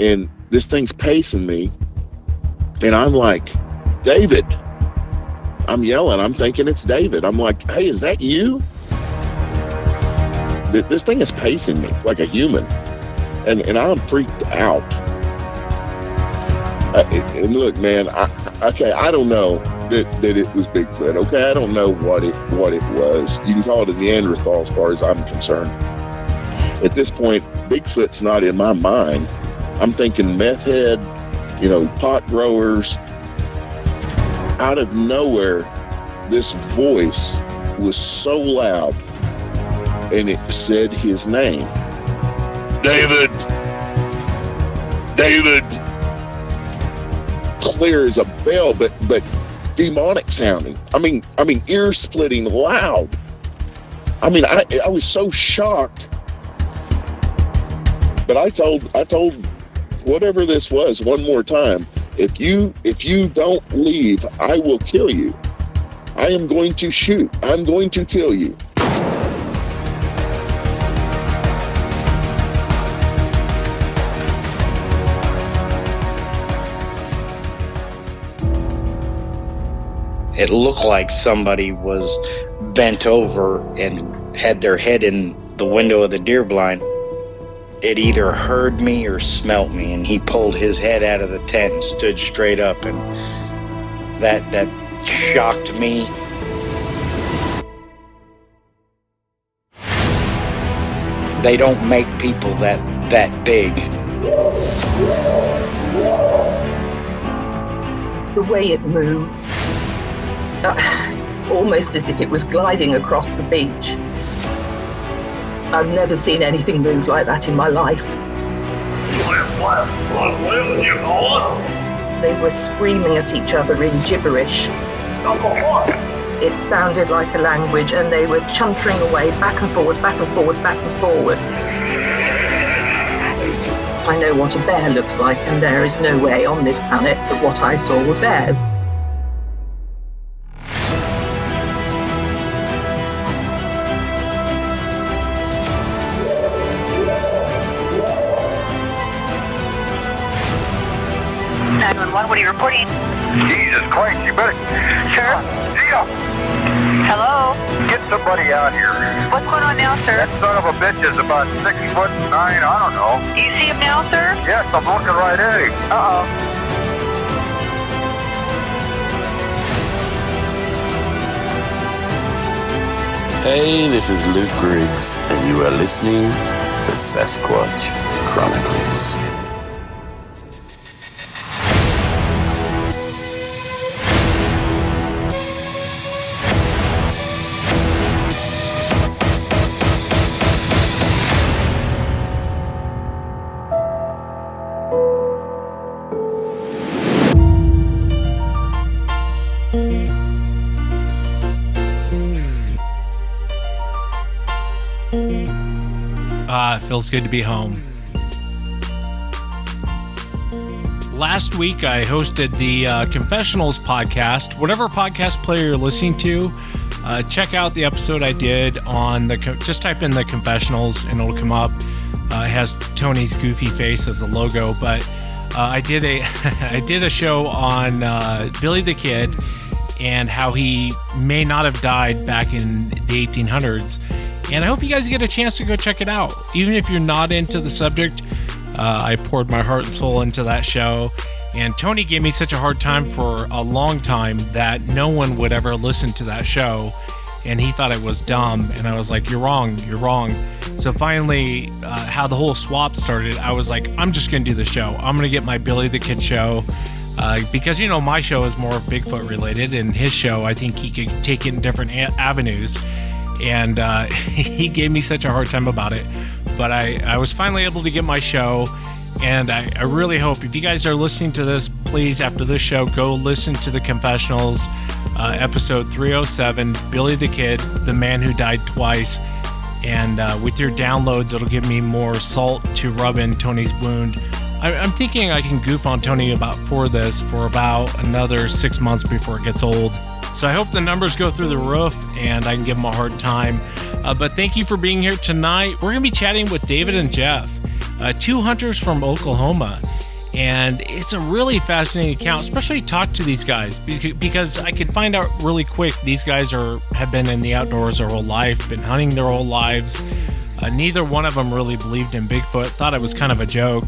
and this thing's pacing me, and I'm like, David. I'm yelling. I'm thinking it's David. I'm like, hey, is that you? This thing is pacing me like a human, and I'm freaked out. And look, man, I don't know that it was Bigfoot. Okay, I don't know what it was. You can call it a Neanderthal as far as I'm concerned. At this point, Bigfoot's not in my mind. I'm thinking meth head, pot growers. Out of nowhere, this voice was so loud, and it said his name. David. Clear as a bell, but demonic sounding. I mean, ear splitting loud. I mean, I was so shocked. But I told whatever this was one more time, if you don't leave, I will kill you. I am going to shoot. I'm going to kill you. It looked like somebody was bent over and had their head in the window of the deer blind. It either heard me or smelt me, and he pulled his head out of the tent and stood straight up, and that shocked me. They don't make people that big. The way it moved, almost as if it was gliding across the beach. I've never seen anything move like that in my life. They were screaming at each other in gibberish. It sounded like a language, and they were chuntering away back and forwards, back and forwards, back and forwards. I know what a bear looks like, and there is no way on this planet that what I saw were bears. What are you reporting? Jesus Christ, you better... Sir? Gia! Hello? Get somebody out here. What's going on now, sir? That son of a bitch is about 6'9", I don't know. Do you see him now, sir? Yes, I'm looking right at him. Uh-oh. Hey, this is Luke Griggs, and you are listening to Sasquatch Chronicles. Feels good to be home. Last week, I hosted the Confessionals podcast. Whatever podcast player you're listening to, check out the episode I did on just type in the Confessionals and it'll come up. It has Tony's goofy face as a logo, but I did a show on Billy the Kid and how he may not have died back in the 1800s. And I hope you guys get a chance to go check it out. Even if you're not into the subject, I poured my heart and soul into that show. And Tony gave me such a hard time for a long time that no one would ever listen to that show. And he thought it was dumb. And I was like, you're wrong. So finally, how the whole swap started, I was like, I'm just going to do the show. I'm going to get my Billy the Kid show. Because, my show is more Bigfoot related. And his show, I think he could take it in different avenues. And he gave me such a hard time about it. But I was finally able to get my show. And I really hope, if you guys are listening to this, please, after this show, go listen to the Confessionals, episode 307, Billy the Kid, the man who died twice. And with your downloads, it'll give me more salt to rub in Tony's wound. I'm thinking I can goof on Tony for about another 6 months before it gets old. So I hope the numbers go through the roof and I can give them a hard time. But thank you for being here tonight. We're going to be chatting with David and Jeff. two hunters from Oklahoma. And it's a really fascinating account, especially talk to these guys, because I could find out really quick these guys have been in the outdoors their whole life, been hunting their whole lives. Neither one of them really believed in Bigfoot, thought it was kind of a joke.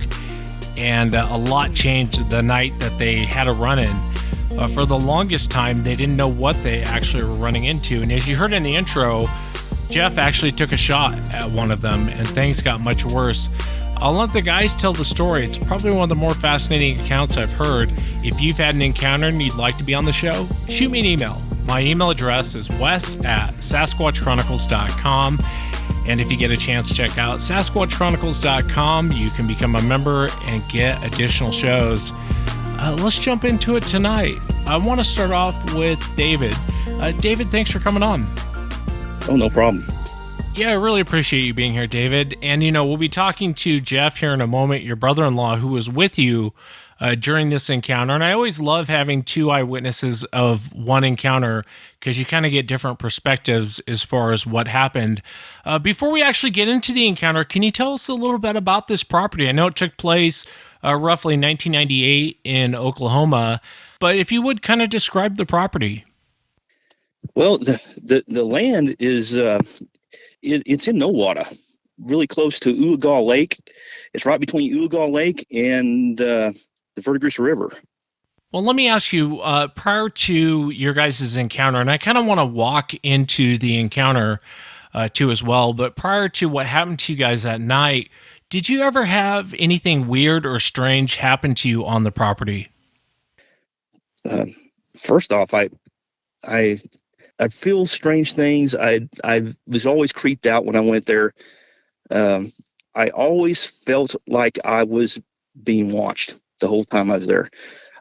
And a lot changed the night that they had a run-in. For the longest time, they didn't know what they actually were running into. And as you heard in the intro, Jeff actually took a shot at one of them, and things got much worse. I'll let the guys tell the story. It's probably one of the more fascinating accounts I've heard. If you've had an encounter and you'd like to be on the show, shoot me an email. My email address is wes@sasquatchchronicles.com. And if you get a chance, check out sasquatchchronicles.com. You can become a member and get additional shows. Let's jump into it tonight. I want to start off with David. David, thanks for coming on. Oh, no problem. Yeah, I really appreciate you being here, David. And, we'll be talking to Jeff here in a moment, your brother-in-law, who was with you during this encounter. And I always love having two eyewitnesses of one encounter because you kind of get different perspectives as far as what happened. Before we actually get into the encounter, can you tell us a little bit about this property? I know it took place roughly 1998 in Oklahoma, but if you would kind of describe the property. Well, the land is... It's in Nowata, really close to Ulagal Lake. It's right between Ulagal Lake and the Verdigris River. Well, let me ask you, prior to your guys' encounter, and I kind of want to walk into the encounter too as well, but prior to what happened to you guys that night, did you ever have anything weird or strange happen to you on the property? First off, I feel strange things. I was always creeped out when I went there. I always felt like I was being watched the whole time I was there.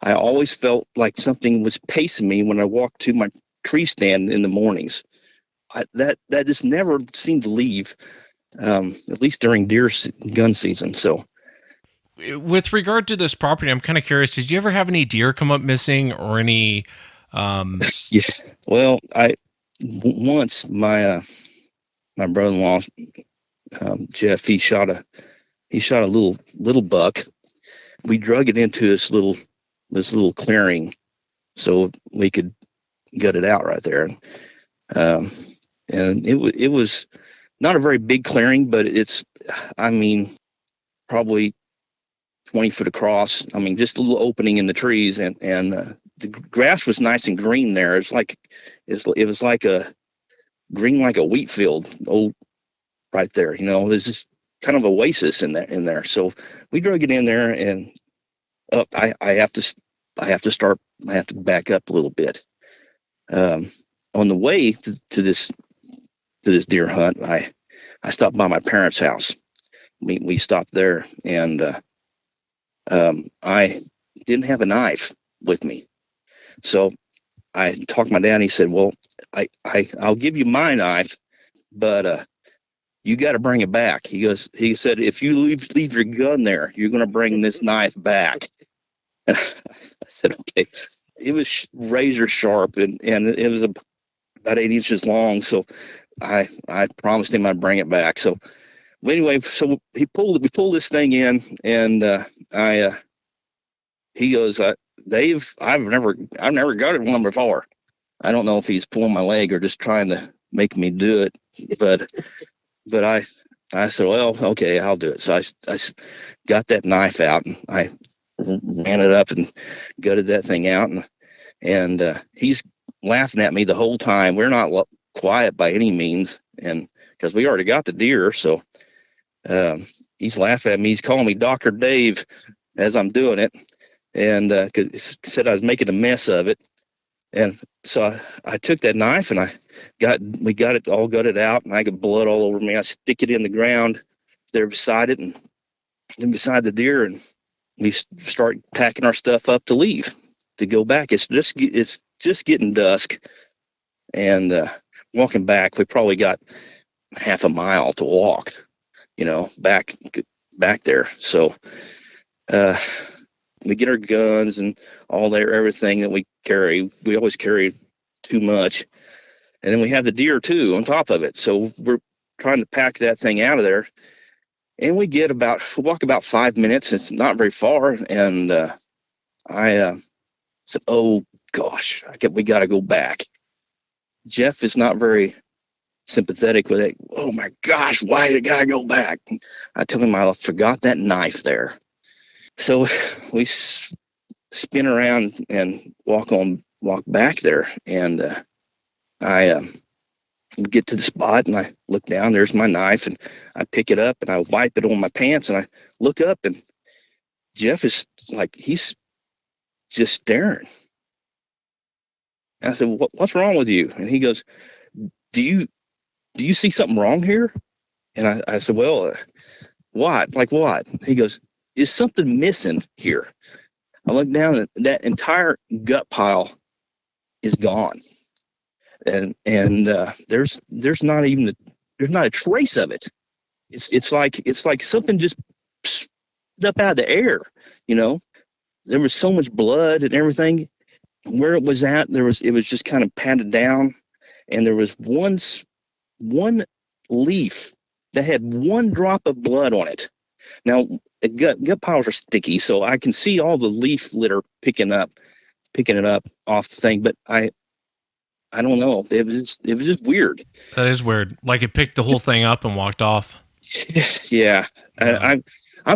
I always felt like something was pacing me when I walked to my tree stand in the mornings. That just never seemed to leave, at least during deer gun season. So, with regard to this property, I'm kind of curious. Did you ever have any deer come up missing or any? Yeah. Well, once my brother-in-law, Jeff, he shot a little buck. We drug it into this little clearing so we could gut it out right there. And it was not a very big clearing, but it's, probably 20 foot across. Just a little opening in the trees, and the grass was nice and green there. It was like a green, like a wheat field, right there. There's just kind of oasis in there. So we drug it in there, and I have to back up a little bit. On the way to this deer hunt, I stopped by my parents' house. We stopped there, and I didn't have a knife with me. So I talked to my dad, and he said, well, I'll give you my knife, but you got to bring it back. He said, if you leave your gun there, you're going to bring this knife back. And I said, okay. It was razor sharp, and it was about 8 inches long. So I promised him I'd bring it back. So anyway, so we pulled this thing in, and he goes, Dave, I've never got it one before. I don't know if he's pulling my leg or just trying to make me do it, but I said, well, okay, I'll do it. So I got that knife out, and I ran it up and gutted that thing out, and he's laughing at me the whole time. We're not quiet by any means, and because we already got the deer, so he's laughing at me. He's calling me Dr. Dave as I'm doing it. And cause he said I was making a mess of it, and so I took that knife, and we got it all gutted out, and I got blood all over me. I stick it in the ground there beside it, and then beside the deer, and we start packing our stuff up to leave to go back. It's just getting dusk, and walking back, we probably got half a mile to walk, back there. So. We get our guns and all that, everything that we carry. We always carry too much. And then we have the deer too on top of it. So we're trying to pack that thing out of there. And we walk about 5 minutes. It's not very far. And I said, oh, gosh, we got to go back. Jeff is not very sympathetic with it. Oh, my gosh, why you got to go back? I tell him I forgot that knife there. So we spin around and walk back there. And I get to the spot and I look down. There's my knife, and I pick it up and I wipe it on my pants, and I look up, and Jeff is like, he's just staring. And I said, what's wrong with you? And he goes, do you see something wrong here? And I said, well, what? Like what? He goes, is something missing here? I look down, and that entire gut pile is gone. And there's not a trace of it. It's like something just up out of the air, you know. There was so much blood and everything. Where it was at, it was just kind of patted down, and there was one leaf that had one drop of blood on it. Now, gut piles are sticky, so I can see all the leaf litter picking it up off the thing, but I don't know. It was just weird. That is weird. Like it picked the whole thing up and walked off. Yeah. I'm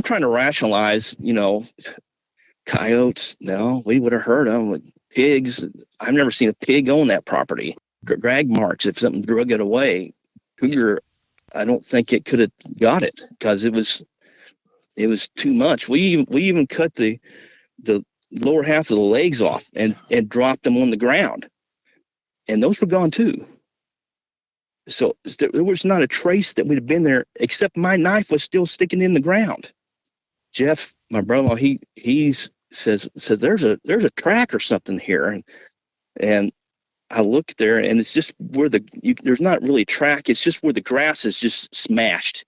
trying to rationalize, coyotes. No, we would have heard them. Pigs. I've never seen a pig on that property. Drag marks. If something drug it away, cougar. I don't think it could have got it because it was too much. We even cut the lower half of the legs off and dropped them on the ground, and those were gone too. So there was not a trace that would have been there, except my knife was still sticking in the ground. Jeff, my brother-in-law, he says there's a track or something here, and I look there, and it's just where there's not really a track. It's just where the grass is just smashed,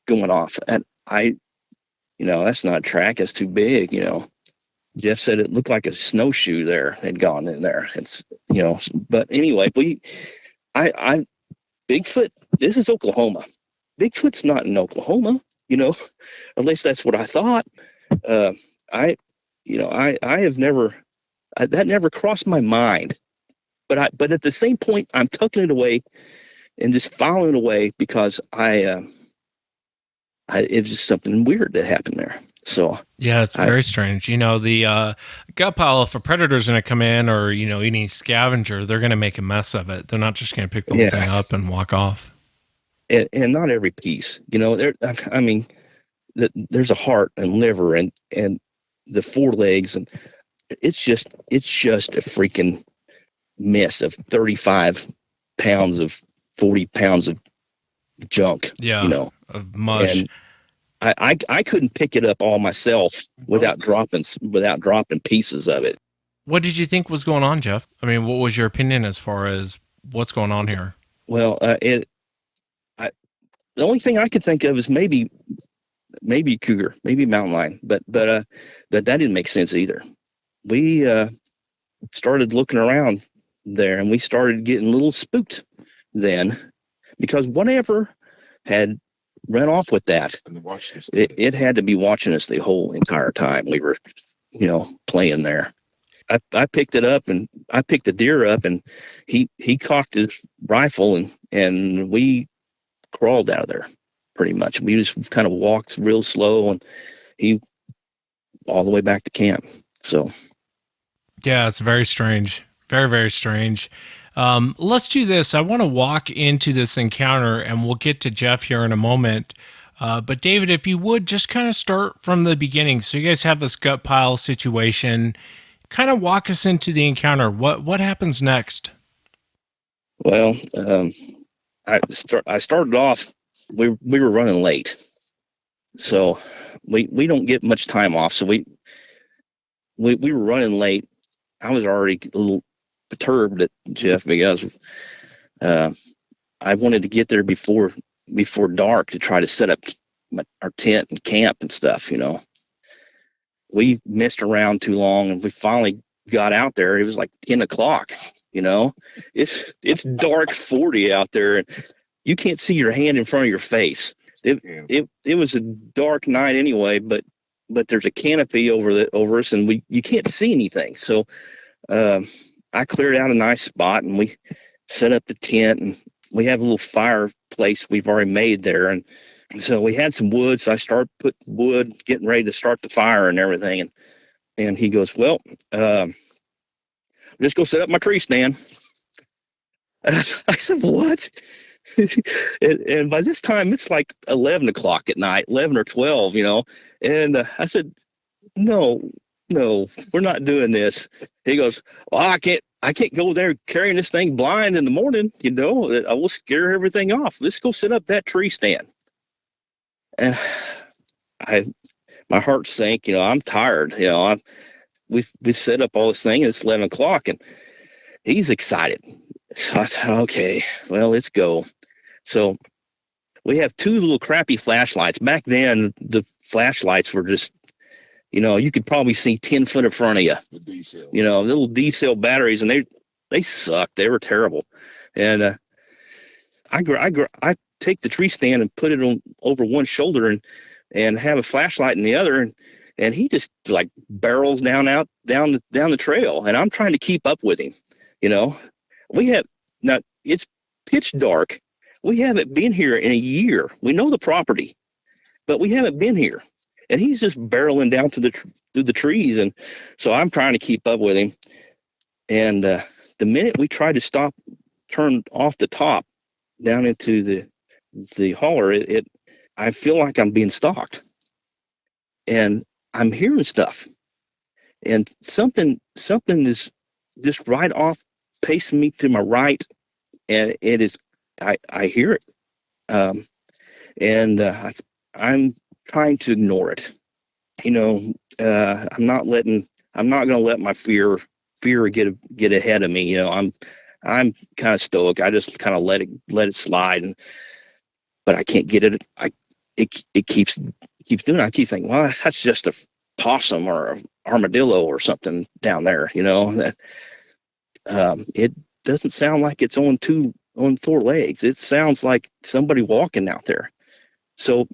going off. And that's not a track. It's too big. Jeff said it looked like a snowshoe there had gone in there. It's but anyway, I Bigfoot. This is Oklahoma. Bigfoot's not in Oklahoma. At least that's what I thought. I have never, that never crossed my mind. But at the same point, I'm tucking it away and just filing it away because it was just something weird that happened there. So yeah, it's very strange. The gut pile, if a predator's going to come in or, any scavenger, they're going to make a mess of it. They're not just going to pick the whole thing up and walk off. And not every piece, there's a heart and liver and the forelegs, and it's just a freaking mess of 35 pounds of 40 pounds of junk. Yeah, of mush. And I couldn't pick it up all myself without dropping pieces of it. What did you think was going on, Jeff? I mean, what was your opinion as far as what's going on here? Well, the only thing I could think of is maybe cougar, maybe mountain lion, but that didn't make sense either. We started looking around there, and we started getting a little spooked then, because whatever had run off with that, it had to be watching us the whole entire time we were, playing there. I picked it up, and I picked the deer up, and he cocked his rifle, and we crawled out of there pretty much. We just kind of walked real slow, and he all the way back to camp. So yeah, it's very strange. Very, very strange. Let's do this. I want to walk into this encounter, and we'll get to Jeff here in a moment. But David, if you would just kind of start from the beginning. So you guys have this gut pile situation. Kind of walk us into the encounter. What happens next? Well, I started off. We were running late, so we don't get much time off. So we were running late. I was already a little perturbed at Jeff because I wanted to get there before dark to try to set up our tent and camp and stuff. We messed around too long, and we finally got out there. It was like 10 o'clock. It's dark 40 out there, you can't see your hand in front of your face. It was a dark night anyway, but there's a canopy over us, and you can't see anything. So I cleared out a nice spot, and we set up the tent, and we have a little fireplace we've already made there, and so we had some wood. So I start putting wood, getting ready to start the fire and everything, and he goes, well, just go set up my tree stand. And I said, what? And by this time, it's like 11 o'clock at night, 11 or 12, And I said, no, we're not doing this. He goes, well, I can't go there carrying this thing blind in the morning. I will scare everything off. Let's go set up that tree stand. And my heart sank. I'm tired. We set up all this thing. And it's 11 o'clock, and he's excited. So I thought, okay, well, let's go. So we have two little crappy flashlights. Back then, the flashlights were just, you could probably see 10 foot in front of you. The D-cell. Little D-cell batteries, and they sucked. They were terrible. And I take the tree stand and put it on over one shoulder and have a flashlight in the other, and he just like barrels down the trail, and I'm trying to keep up with him. Now it's pitch dark. We haven't been here in a year. We know the property, but we haven't been here. And he's just barreling down through the trees. And so I'm trying to keep up with him. And the minute we try to turn off the top down into the holler, I feel like I'm being stalked. And I'm hearing stuff. And something is just right off, pacing me to my right. And it is, I hear it. I'm trying to ignore it. I'm not going to let my fear get ahead of me. I'm kind of stoic. I just kind of let it slide, but I can't get it. It keeps doing it. I keep thinking, well, that's just a possum or an armadillo or something down there. That it doesn't sound like it's on four legs. It sounds like somebody walking out there. So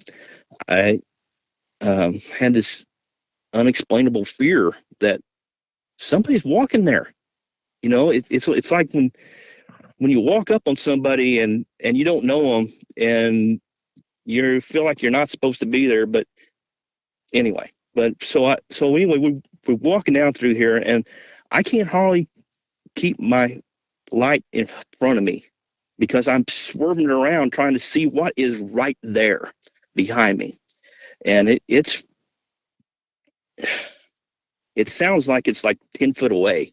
I had this unexplainable fear that somebody's walking there. It's like when you walk up on somebody and you don't know them and you feel like you're not supposed to be there. But anyway, so anyway, we're walking down through here, and I can't hardly keep my light in front of me because I'm swerving around trying to see what is right there behind me. And it sounds like it's like 10 foot away.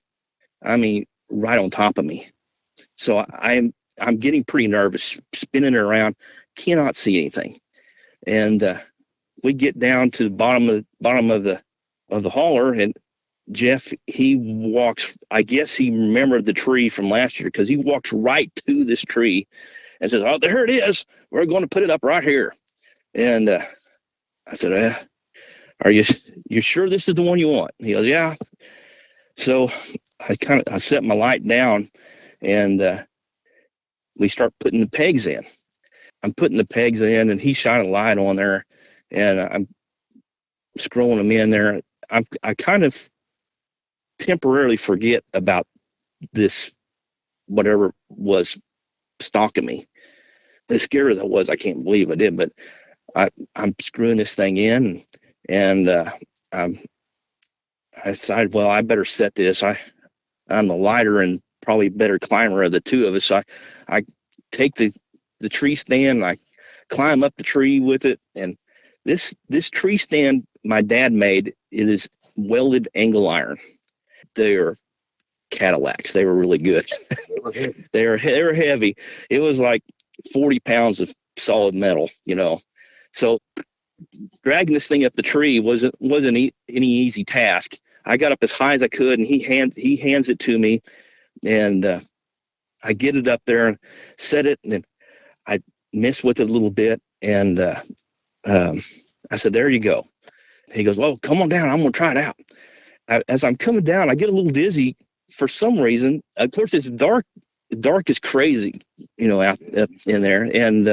I mean, right on top of me. So I'm getting pretty nervous, spinning around, cannot see anything. And we get down to the bottom of the holler, and Jeff, he walks, I guess he remembered the tree from last year, because he walks right to this tree and says, oh, there it is. We're going to put it up right here. And I said, are you sure this is the one you want? He goes, yeah. So I set my light down, and we start putting the pegs in. I'm putting the pegs in, and he's shining a light on there, and I'm scrolling them in there. I kind of temporarily forget about this, whatever was stalking me. As scared as I was, I can't believe I did, but I'm screwing this thing in, and I decided, well, I better set this. I'm the lighter and probably better climber of the two of us. So I take the tree stand, and I climb up the tree with it. And this tree stand my dad made, it is welded angle iron. They are Cadillacs. They were really good. They were heavy. It was like 40 pounds of solid metal, So dragging this thing up the tree wasn't any easy task. I got up as high as I could, and he hands it to me, and I get it up there and set it, and then I miss with it a little bit, and I said, there you go. He goes, well, come on down. I'm going to try it out. As I'm coming down, I get a little dizzy for some reason. Of course, it's dark as crazy, out in there. And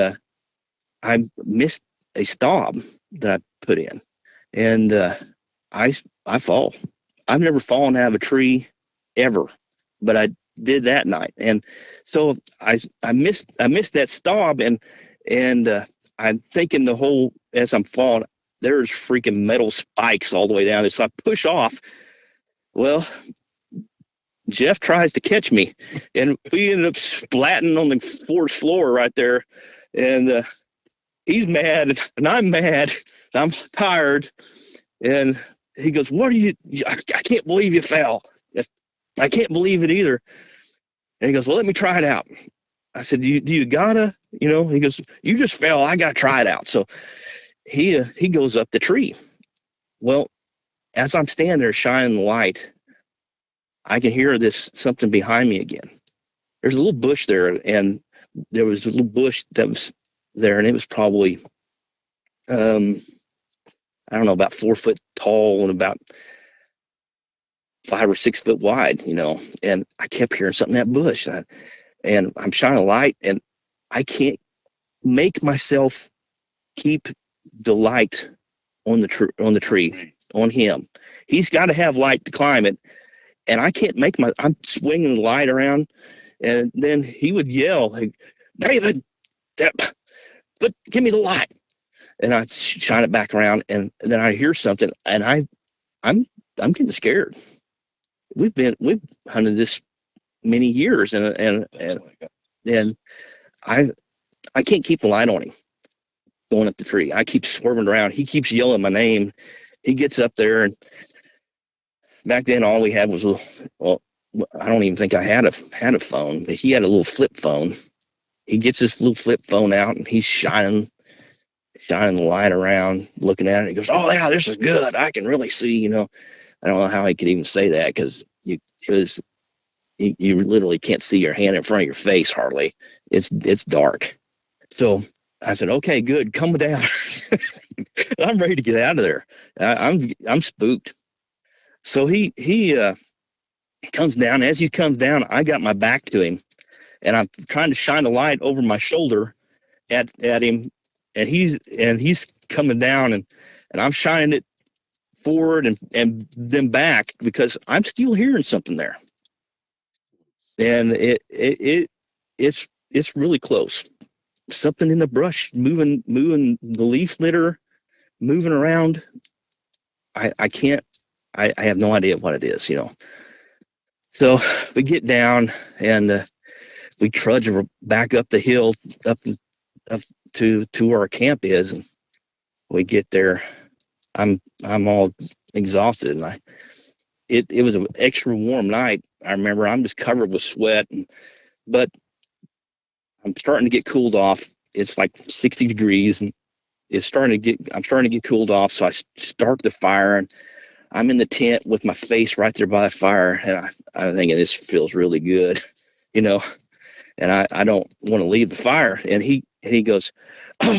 I missed a stop that I put in, and I fall. I've never fallen out of a tree ever, but I did that night, and so I missed that stop, and I'm thinking the whole as I'm falling, there's freaking metal spikes all the way down there. So I push off. Well, Jeff tries to catch me, and we ended up splatting on the forest floor right there, and he's mad, and I'm mad. I'm tired, and he goes, "What are you? I can't believe you fell. I can't believe it either." And he goes, "Well, let me try it out." I said, "Do you gotta?" He goes, "You just fell. I gotta try it out." So he goes up the tree. Well, as I'm standing there shining the light, I can hear this something behind me again. There's a little bush there, and there was a little bush that was there, and it was probably I don't know, about 4 foot tall and about 5 or 6 foot wide, and I kept hearing something in that bush, and I'm shining a light, and I can't make myself keep the light on the tree on him. He's got to have light to climb it, and I can't I'm swinging the light around, and then he would yell, like, "David, give me the light," and I shine it back around, and then I hear something, and I'm getting scared. We've hunted this many years, and I can't keep the light on him going up the tree. I keep swerving around. He keeps yelling my name. He gets up there, and back then all we had was I don't even think I had a phone, but he had a little flip phone. He gets this little flip phone out, and he's shining the light around, looking at it. He goes, "Oh yeah, this is good. I can really see." I don't know how he could even say that, because you literally can't see your hand in front of your face hardly. It's dark. So I said, "Okay, good, come down." I'm ready to get out of there. I'm spooked. So he comes down. As he comes down, I got my back to him, and I'm trying to shine the light over my shoulder at him, and he's coming down, and I'm shining it forward and then back, because I'm still hearing something there, and it's really close. Something in the brush moving the leaf litter, moving around. I have no idea what it is. So we get down, and we trudge back up the hill up to where our camp is, and we get there. I'm all exhausted, and it was an extra warm night. I remember I'm just covered with sweat, but I'm starting to get cooled off. It's like 60 degrees, and I'm starting to get cooled off. So I start the fire, and I'm in the tent with my face right there by the fire, and I'm thinking, this feels really good, and I don't want to leave the fire. And he goes, "Oh,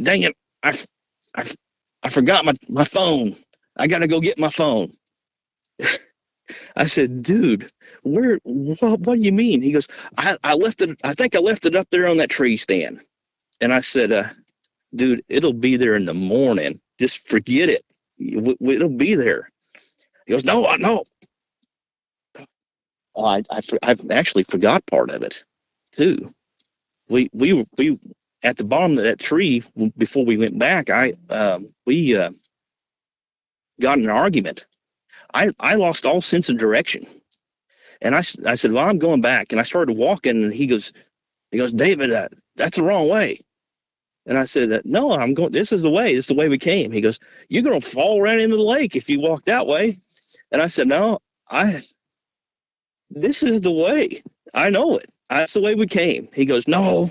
dang it, I forgot my phone. I got to go get my phone." I said, "Dude, what do you mean?" He goes, I left it. I think I left it up there on that tree stand." And I said, "Dude, it'll be there in the morning. Just forget it. It'll be there." He goes, "No, no." I actually forgot part of it too. We at the bottom of that tree before we went back. We got in an argument. I lost all sense of direction, and I said, "Well, I'm going back." And I started walking, and he goes, "David, that's the wrong way." And I said, "No, I'm going. This is the way. This is the way we came." He goes, "You're going to fall right into the lake if you walk that way." And I said, "No, this is the way. I know it. That's the way we came." He goes, "No,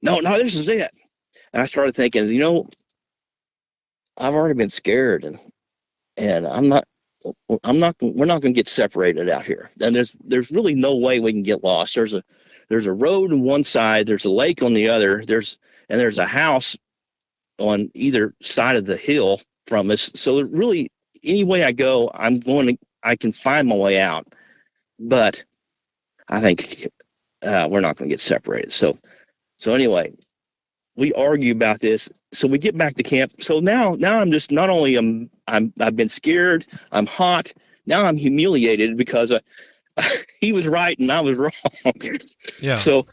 this is it." And I started thinking, I've already been scared, and we're not going to get separated out here. And there's really no way we can get lost. There's a road on one side, there's a lake on the other, there's a house on either side of the hill from us. So really, any way I go, I can find my way out. But I think we're not going to get separated. So anyway, we argue about this. So we get back to camp. So now I'm just, not only I've been scared, I'm hot. Now I'm humiliated because he was right and I was wrong. Yeah. So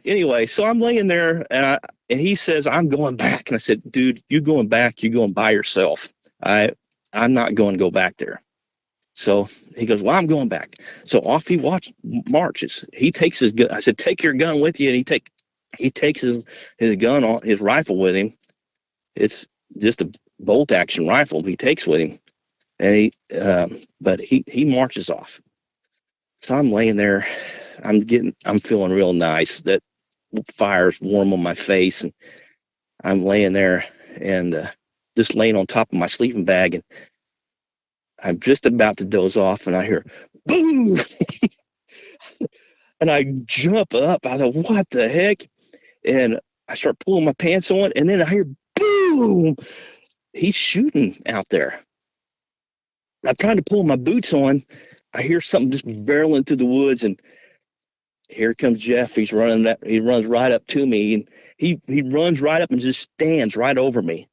anyway, so I'm laying there and he says, I'm going back. And I said, dude, you going back, you going by yourself. I'm not going to go back there. So he goes, well, I'm going back. So off he marches. He takes his gun. I said, take your gun with you. And he takes his gun, his rifle with him. It's just a bolt action rifle he takes with him. And but he marches off. So I'm laying there. I'm feeling real nice. That fire's warm on my face, and I'm laying there and just laying on top of my sleeping bag, and I'm just about to doze off, and I hear boom, and I jump up. I thought, what the heck? And I start pulling my pants on, and then I hear boom. He's shooting out there. I'm trying to pull my boots on. I hear something just barreling through the woods, and here comes Jeff. He runs right up to me, and he runs right up and just stands right over me.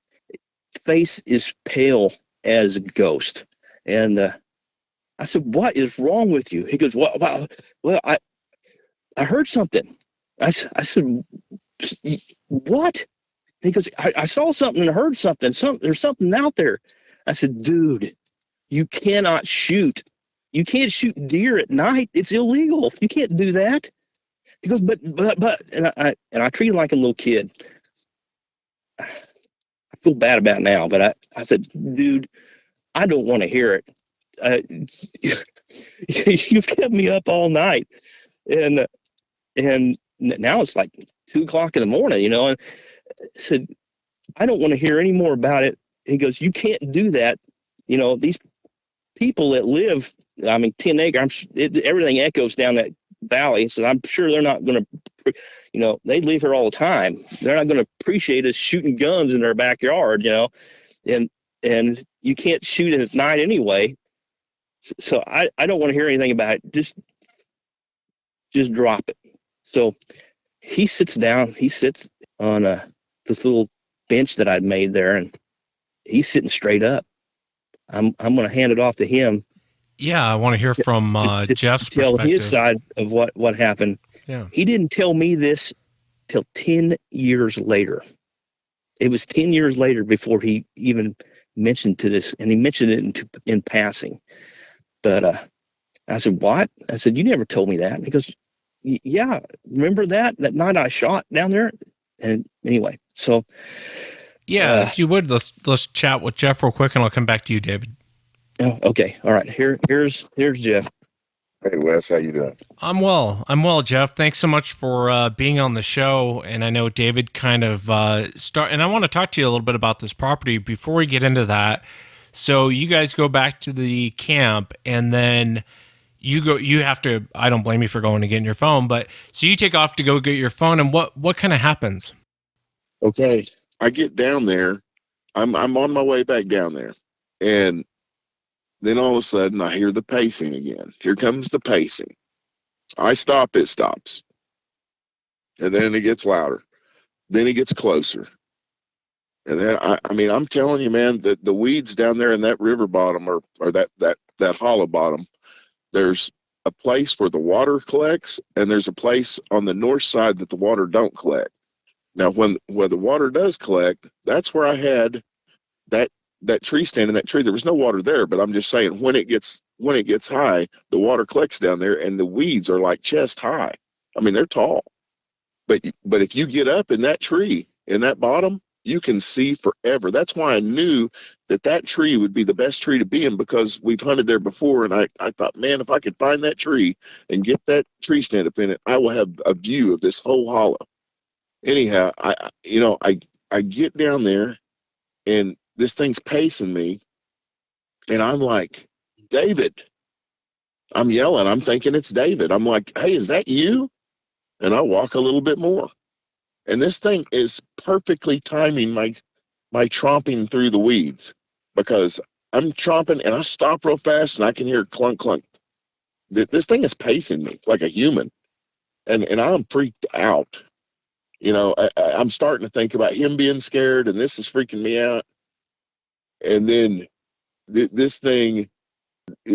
Face is pale as a ghost. And I said, what is wrong with you? He goes, well, I heard something. I said, what? He goes, I saw something and heard something. There's something out there. I said, dude, you cannot shoot. You can't shoot deer at night. It's illegal. You can't do that. He goes, but, and I treat him like a little kid. I feel bad about it now, but I said, dude, I don't want to hear it. You've kept me up all night, and now it's like 2:00 in the morning, And I said, I don't want to hear any more about it. He goes, you can't do that. These people that live, 10 acres, everything echoes down that valley. So I'm sure they're not going to, they live here all the time. They're not going to appreciate us shooting guns in their backyard, and you can't shoot it at night anyway. So I don't want to hear anything about it. Just drop it. So he sits down. He sits on this little bench that I'd made there, and he's sitting straight up. I'm going to hand it off to him. Yeah, I want to hear from Jeff's to tell perspective. his side of what happened. Yeah. He didn't tell me this till 10 years later. It was 10 years later before he even mentioned to this, and he mentioned it in passing. But I said, what? I said, you never told me that. And he goes, yeah, remember that night I shot down there? And anyway, so. Yeah, if you would, let's chat with Jeff real quick, and I'll come back to you, David. Oh, okay. All right. Here's Jeff. Hey, Wes, how you doing? I'm well, Jeff. Thanks so much for being on the show. And I know David kind of and I want to talk to you a little bit about this property before we get into that. So you guys go back to the camp, and then you have to, I don't blame you for going to get your phone, but so you take off to go get your phone, and what kind of happens? Okay. I get down there. I'm on my way back down there. And then all of a sudden I hear the pacing again. Here comes the pacing. I stop, it stops. And then it gets louder. Then it gets closer. And then I'm telling you, man, that the weeds down there in that river bottom or that hollow bottom, there's a place where the water collects, and there's a place on the north side that the water don't collect. Now, where the water does collect, that's where I had that tree stand in that tree. There was no water there, but I'm just saying when it gets high, the water collects down there, and the weeds are like chest high. They're tall. But if you get up in that tree, in that bottom, you can see forever. That's why I knew that tree would be the best tree to be in, because we've hunted there before, and I thought, man, if I could find that tree and get that tree stand up in it, I will have a view of this whole hollow. Anyhow, I get down there, and this thing's pacing me, and I'm like, David. I'm yelling. I'm thinking it's David. I'm like, hey, is that you? And I walk a little bit more, and this thing is perfectly timing my tromping through the weeds, because I'm tromping and I stop real fast, and I can hear clunk clunk. This thing is pacing me like a human. and I'm freaked out. I'm starting to think about him being scared, and this is freaking me out. And then this thing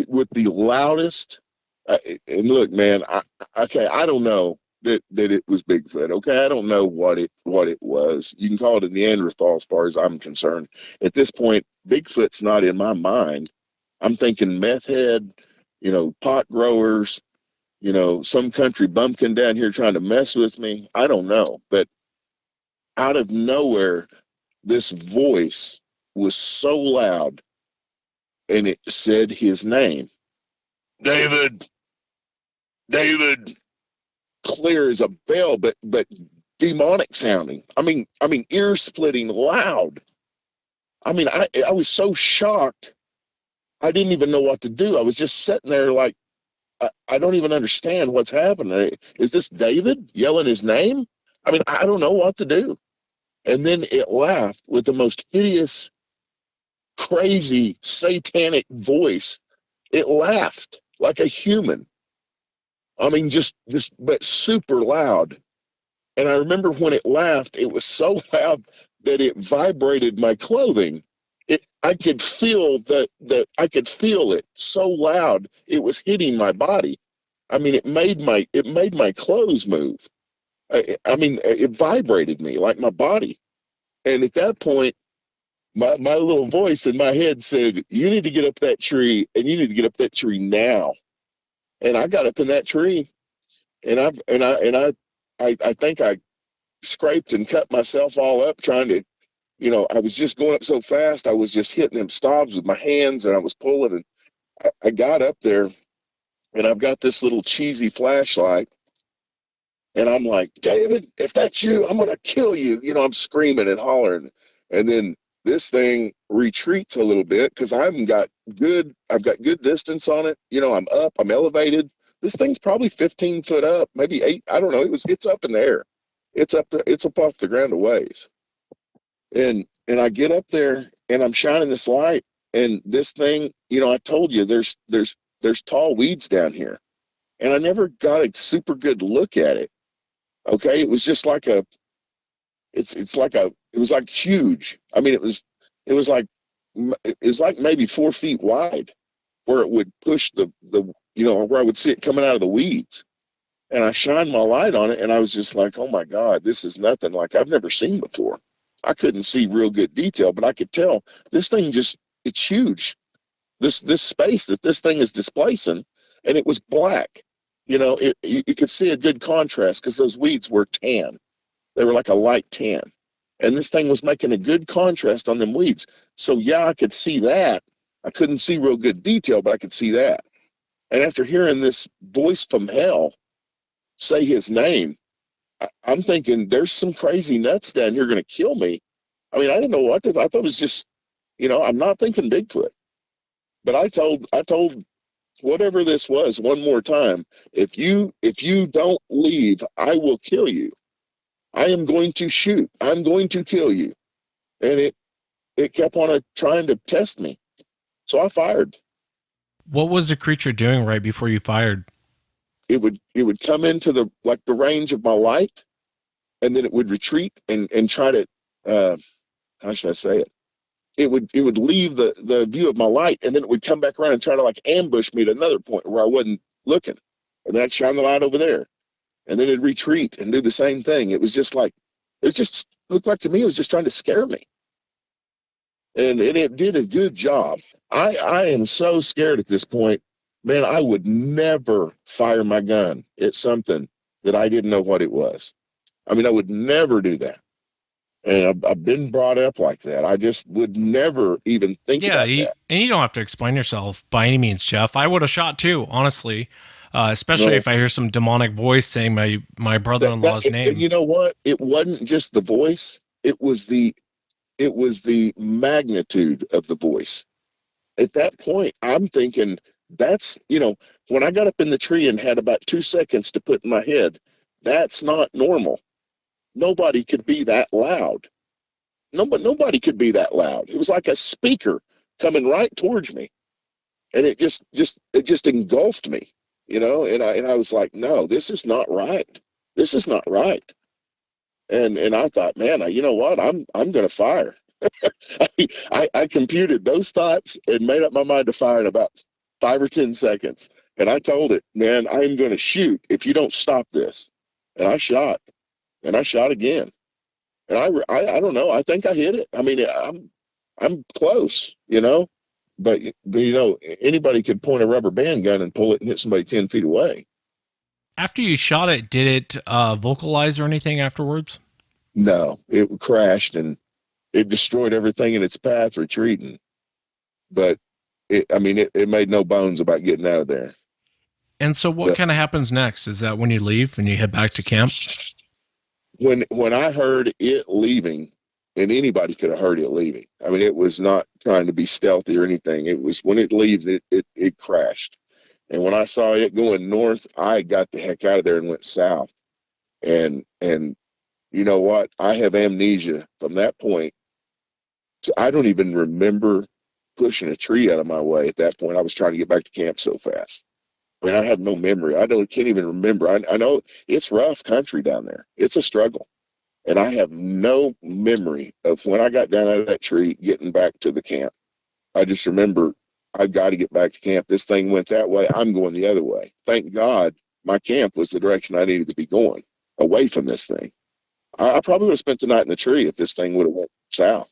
with the loudest. And look, man, I don't know that it was Bigfoot. Okay, I don't know what it was. You can call it a Neanderthal, as far as I'm concerned. At this point, Bigfoot's not in my mind. I'm thinking meth head, pot growers, some country bumpkin down here trying to mess with me. I don't know, but out of nowhere, this voice was so loud, and it said his name, David. David, clear as a bell, but demonic sounding. I mean, ear splitting loud. I mean, I was so shocked. I didn't even know what to do. I was just sitting there like, I don't even understand what's happening. Is this David yelling his name? I mean, I don't know what to do. And then it laughed with the most hideous, crazy, satanic voice. It laughed like a human. I mean, just, but super loud. And I remember when it laughed, it was so loud that it vibrated my clothing. I could feel I could feel it so loud. It was hitting my body. I mean, it made my clothes move. I mean, it vibrated me like my body. And at that point, my little voice in my head said, "You need to get up that tree, and you need to get up that tree now." And I got up in that tree, and I think I scraped and cut myself all up trying to, I was just going up so fast. I was just hitting them stobs with my hands, and I was pulling, and I got up there, and I've got this little cheesy flashlight, and I'm like, David, if that's you, I'm going to kill you. I'm screaming and hollering. And then this thing retreats a little bit because I've got good distance on it. I'm up, I'm elevated. This thing's probably 15 foot up, maybe 8. I don't know. It's up in the air. It's up off the ground a ways. And I get up there and I'm shining this light, and this thing, I told you there's tall weeds down here. And I never got a super good look at it. Okay. It was just like it was like huge. I mean, it was like maybe 4 feet wide, where it would push where I would see it coming out of the weeds. And I shined my light on it, and I was just like, oh my God, this is nothing like I've never seen before. I couldn't see real good detail, but I could tell this thing it's huge. This space that this thing is displacing, and it was black. You could see a good contrast because those weeds were tan. They were like a light tan. And this thing was making a good contrast on them weeds. So yeah, I could see that. I couldn't see real good detail, but I could see that. And after hearing this voice from hell say his name, I'm thinking there's some crazy nuts down here going to kill me. I mean, I didn't know what to. I thought it was just, I'm not thinking Bigfoot. But I told whatever this was one more time. If you don't leave, I will kill you. I am going to shoot. I'm going to kill you. And it kept on trying to test me. So I fired. What was the creature doing right before you fired? It would come into the range of my light, and then it would retreat and try to how should I say it? It would leave the view of my light, and then it would come back around and try to ambush me at another point where I wasn't looking. And then I'd shine the light over there. And then it'd retreat and do the same thing. It just looked like to me it was just trying to scare me. And it did a good job. I am so scared at this point. Man, I would never fire my gun at something that I didn't know what it was. I mean, I would never do that. And I've been brought up like that. I just would never even think about that. And you don't have to explain yourself by any means, Jeff. I would have shot too, honestly, especially if I hear some demonic voice saying my brother-in-law's name. And you know what? It wasn't just the voice. It was the magnitude of the voice. At that point, I'm thinking that's, when I got up in the tree and had about 2 seconds to put in my head, that's not normal. Nobody could be that loud. Nobody could be that loud. It was like a speaker coming right towards me, and it just engulfed me. And I was like, no, this is not right. This is not right. And I thought, man, you know what? I'm going to fire. I computed those thoughts and made up my mind to fire in about 5 or 10 seconds. And I told it, man, I'm going to shoot if you don't stop this. And I shot, and I shot again. And I don't know. I think I hit it. I mean, I'm close, but anybody could point a rubber band gun and pull it and hit somebody 10 feet away. After you shot it, did it vocalize or anything afterwards? No, it crashed and it destroyed everything in its path retreating. But it made no bones about getting out of there. And so what kind of happens next? Is that when you leave and you head back to camp? When I heard it leaving, and anybody could have heard it leaving. I mean, it was not trying to be stealthy or anything. It was when it leaves, it crashed. And when I saw it going north, I got the heck out of there and went south. And you know what? I have amnesia from that point. So I don't even remember pushing a tree out of my way at that point. I was trying to get back to camp so fast. I mean, I have no memory. Can't even remember. I know it's rough country down there. It's a struggle. And I have no memory of when I got down out of that tree getting back to the camp. I just remember I've got to get back to camp. This thing went that way. I'm going the other way. Thank God my camp was the direction I needed to be going, away from this thing. I probably would have spent the night in the tree if this thing would have went south.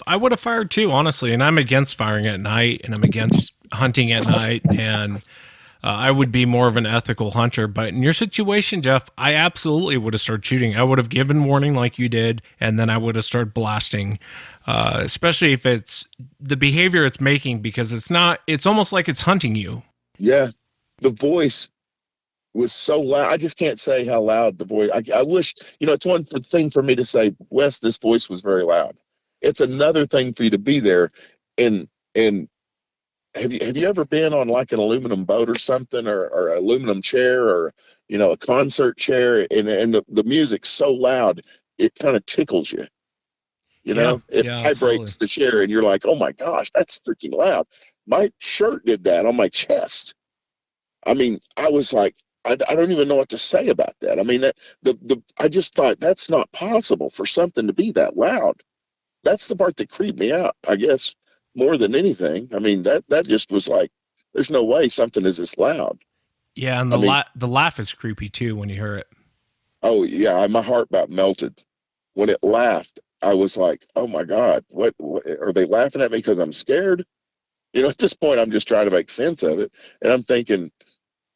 I would have fired too, honestly. And I'm against firing at night, and I'm against hunting at night. And I would be more of an ethical hunter. But in your situation, Jeff, I absolutely would have started shooting. I would have given warning like you did, and then I would have started blasting, especially if it's the behavior it's making, because it's almost like it's hunting you. Yeah. The voice was so loud. I just can't say how loud the voice. I wish, it's one thing for me to say, Wes, this voice was very loud. It's another thing for you to be there. And have you ever been on like an aluminum boat or something, or an aluminum chair, or a concert chair, and the music's so loud it kind of tickles you. It vibrates absolutely. the chair, and you're like, oh my gosh, that's freaking loud. My shirt did that on my chest. I mean, I was like, I don't even know what to say about that. I mean, I just thought that's not possible for something to be that loud. That's the part that creeped me out, I guess, more than anything. I mean, that just was like, there's no way something is this loud. Yeah, and the laugh is creepy too when you hear it. Oh yeah, my heart about melted when it laughed. I was like, oh my God, what are they laughing at me because I'm scared? At this point, I'm just trying to make sense of it, and I'm thinking,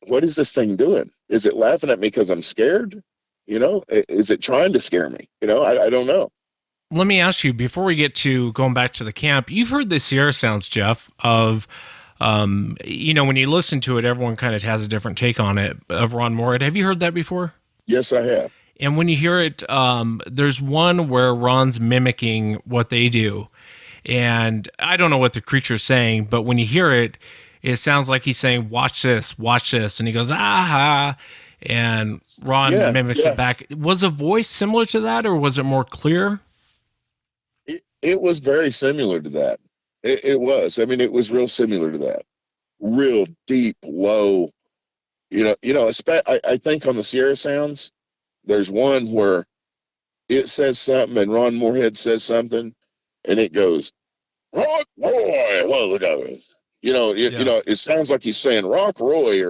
what is this thing doing? Is it laughing at me because I'm scared? Is it trying to scare me? I don't know. Let me ask you, before we get to going back to the camp, you've heard the Sierra sounds, Jeff, of, when you listen to it, everyone kind of has a different take on it, of Ron Moorhead. Have you heard that before? Yes, I have. And when you hear it, there's one where Ron's mimicking what they do. And I don't know what the creature's saying, but when you hear it, it sounds like he's saying, watch this. And he goes, aha. And Ron mimics it back. Was a voice similar to that, or was it more clear? It was very similar to that. It was. I mean, it was real similar to that. Real deep, low. I think on the Sierra sounds, there's one where it says something and Ron Moorhead says something, and it goes, Rock Roy. It sounds like he's saying Rock Roy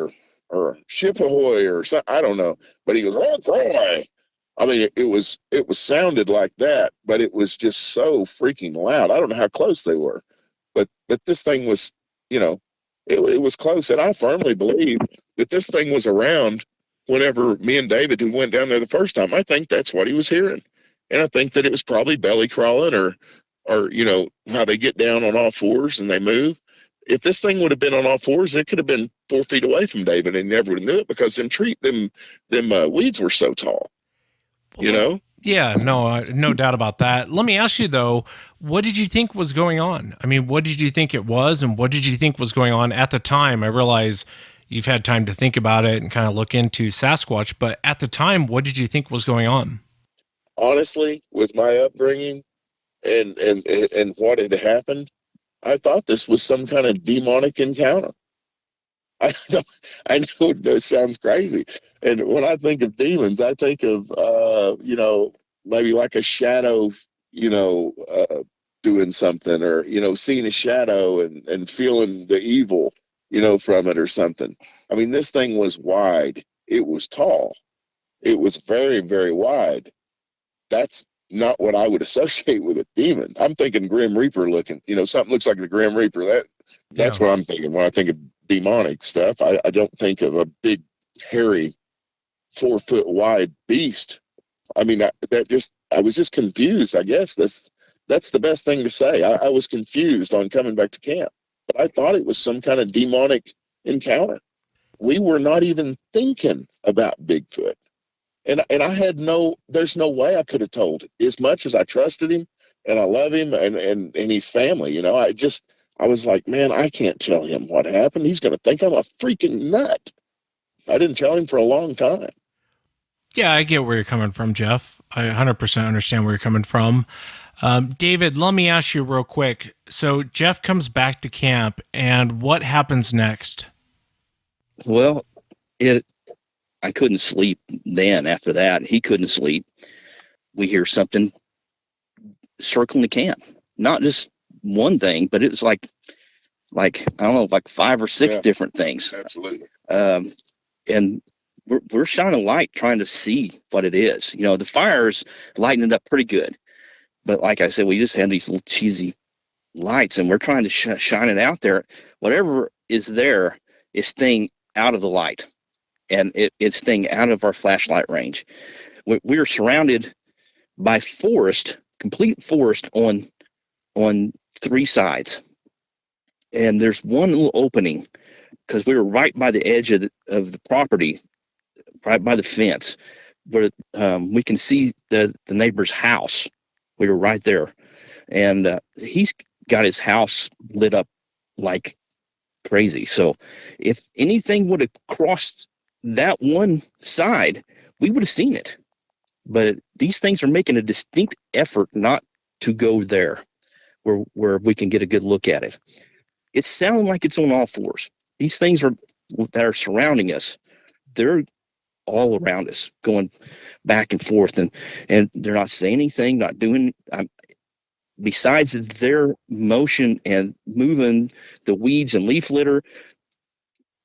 or Ship Ahoy or something. I don't know, but he goes Rock Roy. I mean, it was sounded like that, but it was just so freaking loud. I don't know how close they were, but this thing was, it was close, and I firmly believe that this thing was around whenever me and David, who went down there the first time, I think that's what he was hearing, and I think that it was probably belly crawling or how they get down on all fours and they move. If this thing would have been on all fours, it could have been 4 feet away from David and never would have knew it because them weeds were so tall. Yeah, no doubt about that. Let me ask you though, what did you think was going on? I mean, what did you think it was, and what did you think was going on at the time? I realize you've had time to think about it and kind of look into Sasquatch, but at the time, what did you think was going on? Honestly, with my upbringing and what had happened, I thought this was some kind of demonic encounter. I know, I know it sounds crazy. And when I think of demons, I think of, maybe like a shadow, doing something, or, seeing a shadow and feeling the evil, from it or something. I mean, this thing was wide. It was tall. It was very, very wide. That's not what I would associate with a demon. I'm thinking Grim Reaper looking, something looks like the Grim Reaper. That's Yeah. what I'm thinking when I think of demonic stuff. I don't think of a big, hairy, 4 foot wide beast. I mean, I was just confused. I guess that's the best thing to say. I was confused on coming back to camp, but I thought it was some kind of demonic encounter. We were not even thinking about Bigfoot. And I had there's no way I could have told it. As much as I trusted him and I love him and his family, I was like, man, I can't tell him what happened. He's going to think I'm a freaking nut. I didn't tell him for a long time. Yeah, I get where you're coming from, Jeff. I 100% understand where you're coming from. David, let me ask you real quick. So Jeff comes back to camp, and what happens next? Well, I couldn't sleep then. After that, he couldn't sleep. We hear something circling the camp. Not just one thing, but it was like I don't know, like 5 or 6 different things. Absolutely. And we're shining light trying to see what it is. The fire's lighting it up pretty good, but like I said, we just had these little cheesy lights, and we're trying to shine it out there. Whatever is there is staying out of the light, and it's staying out of our flashlight range. We are surrounded by forest, complete forest on 3 sides, and there's one little opening because we were right by the edge of the property, right by the fence, where we can see the neighbor's house. We were right there, and he's got his house lit up like crazy. So if anything would have crossed that one side, we would have seen it. But these things are making a distinct effort not to go there, where we can get a good look at it. It's sounding like it's on all fours. These things that are surrounding us, they're all around us, going back and forth, and they're not saying anything, not doing. Besides their motion and moving the weeds and leaf litter,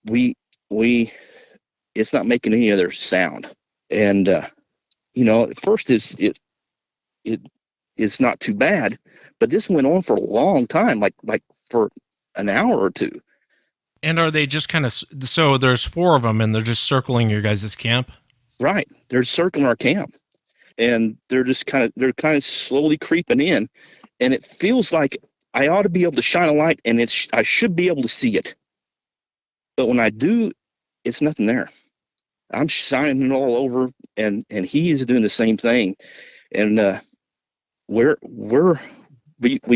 it's not making any other sound. And at first it's not too bad, but this went on for a long time, like for an hour or two. And are they just kind of, so there's 4 of them and they're just circling your guys' camp? Right. They're circling our camp, and they're kind of slowly creeping in, and it feels like I ought to be able to shine a light, and I should be able to see it. But when I do, it's nothing there. I'm shining it all over, and he is doing the same thing. And we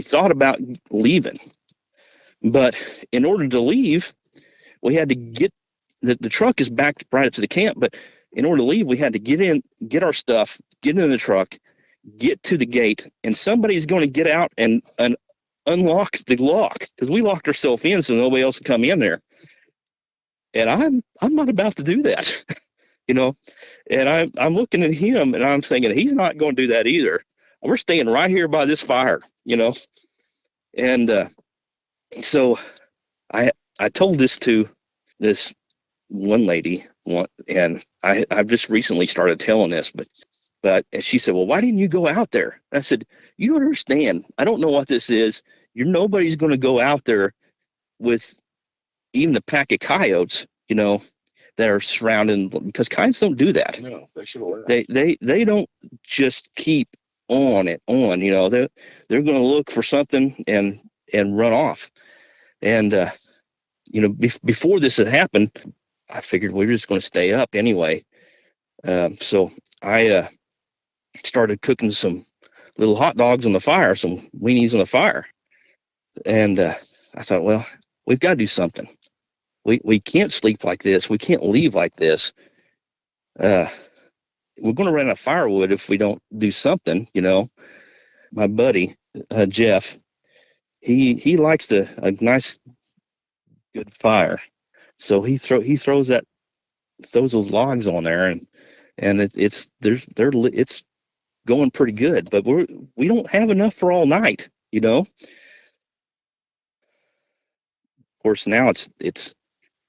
thought about leaving, but in order to leave, we had to get the truck is backed right up to the camp. But in order to leave, we had to get our stuff, get in the truck, get to the gate, and somebody's going to get out and unlock the lock, because we locked ourselves in so nobody else could come in there. And I'm not about to do that, And I'm looking at him, and I'm thinking he's not going to do that either. We're staying right here by this fire, And so I told this to this one lady, and I've just recently started telling this, but she said, well, why didn't you go out there? And I said, you don't understand. I don't know what this is. Nobody's going to go out there with even a pack of coyotes, that are surrounding, because coyotes don't do that. No, they should have. They don't just keep on and on. They're going to look for something and run off. And before this had happened, I figured we were just going to stay up anyway. So I started cooking some little hot dogs on the fire, some weenies on the fire. And I thought, well, we've got to do something. We can't sleep like this. We can't leave like this. We're going to run out of firewood if we don't do something. My buddy, Jeff, he likes a nice, good fire. So he throws those logs on there, and it's going pretty good, but we don't have enough for all night, you know. Of course, now it's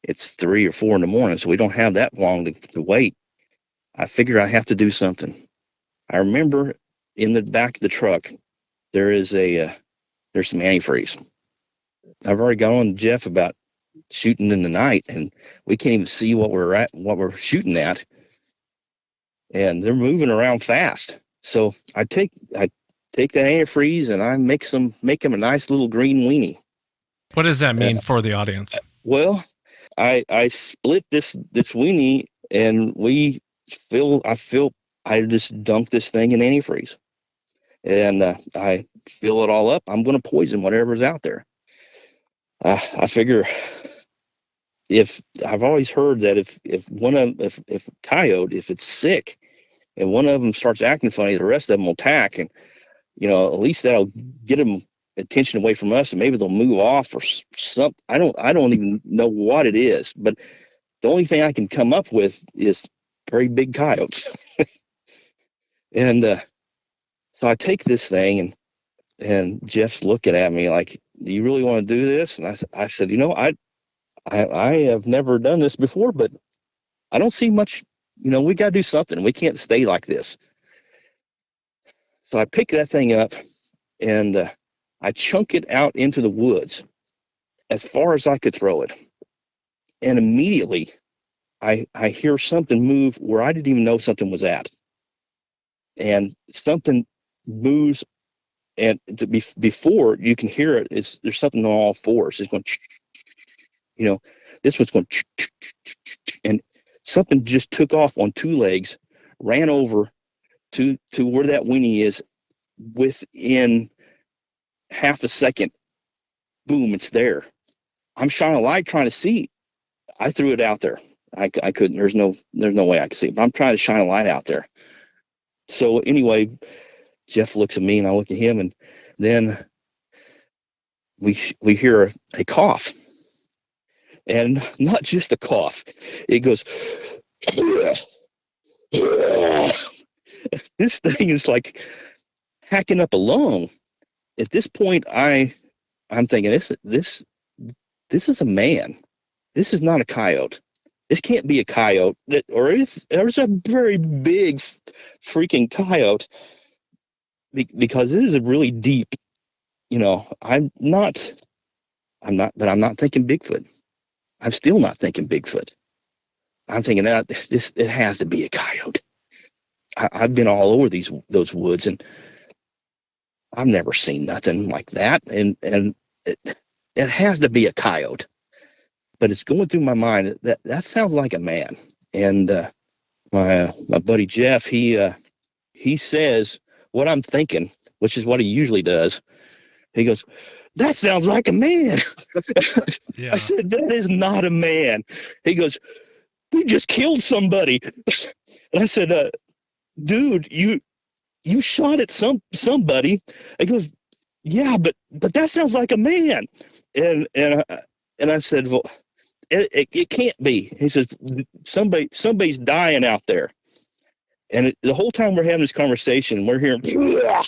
3 or 4 in the morning, so we don't have that long to wait. I figure I have to do something. I remember in the back of the truck there's some antifreeze. I've already got on to Jeff about shooting in the night, and we can't even see what we're shooting at, and they're moving around fast. So I take that antifreeze and I make them a nice little green weenie. What does that mean for the audience? Well, I split this weenie, and I just dunk this thing in antifreeze, and I fill it all up. I'm going to poison whatever's out there. I figure, if I've always heard that if a coyote, if it's sick and one of them starts acting funny, the rest of them will attack, and at least that'll get them attention away from us, and maybe they'll move off or something. I don't even know what it is, but the only thing I can come up with is very big coyotes. And so I take this thing, and Jeff's looking at me like, "Do you really want to do this?" And I said, I have never done this before, but I don't see much. We got to do something. We can't stay like this. So I pick that thing up, and I chunk it out into the woods as far as I could throw it. And immediately I hear something move where I didn't even know something was at. And something moves, and before you can hear it, there's something on all fours. It's going, this one's going, and something just took off on 2 legs, ran over to where that weenie is. Within half a second, boom, it's there. I'm shining a light trying to see. I threw it out there. I couldn't. There's no way I could see it. But I'm trying to shine a light out there. So anyway, Jeff looks at me and I look at him, and then we hear a cough, and not just a cough. It goes. This thing is like hacking up a lung. At this point, I'm thinking this is a man. This is not a coyote. This can't be a coyote, or there's a very big freaking coyote, because it is a really deep. I'm not thinking Bigfoot. I'm still not thinking Bigfoot. I'm thinking that it has to be a coyote. I've been all over those woods, and I've never seen nothing like that, and it has to be a coyote. But it's going through my mind that sounds like a man. And my buddy Jeff, he says what I'm thinking, which is what he usually does. He goes, "That sounds like a man." Yeah. I said, "That is not a man." He goes, "We just killed somebody." And I said, "Dude, you shot at somebody." He goes, "Yeah, but that sounds like a man." And I said, "Well, it can't be." He says, "Somebody's dying out there." And the whole time we're having this conversation, we're hearing, I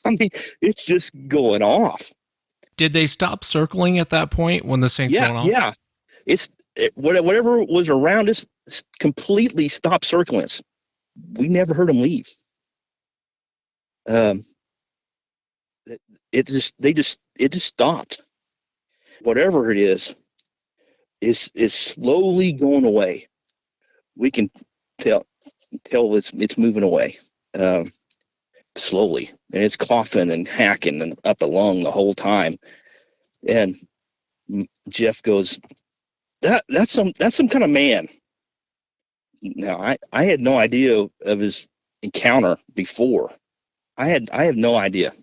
mean, it's just going off. Did they stop circling at that point when the thing's going off? Yeah. Whatever was around us completely stopped circling us. We never heard them leave. It just stopped. Whatever it is slowly going away. We can tell it's moving away slowly, and it's coughing and hacking and up a lung the whole time. And Jeff goes, that's some kind of man. Now I had no idea of his encounter before. I have no idea.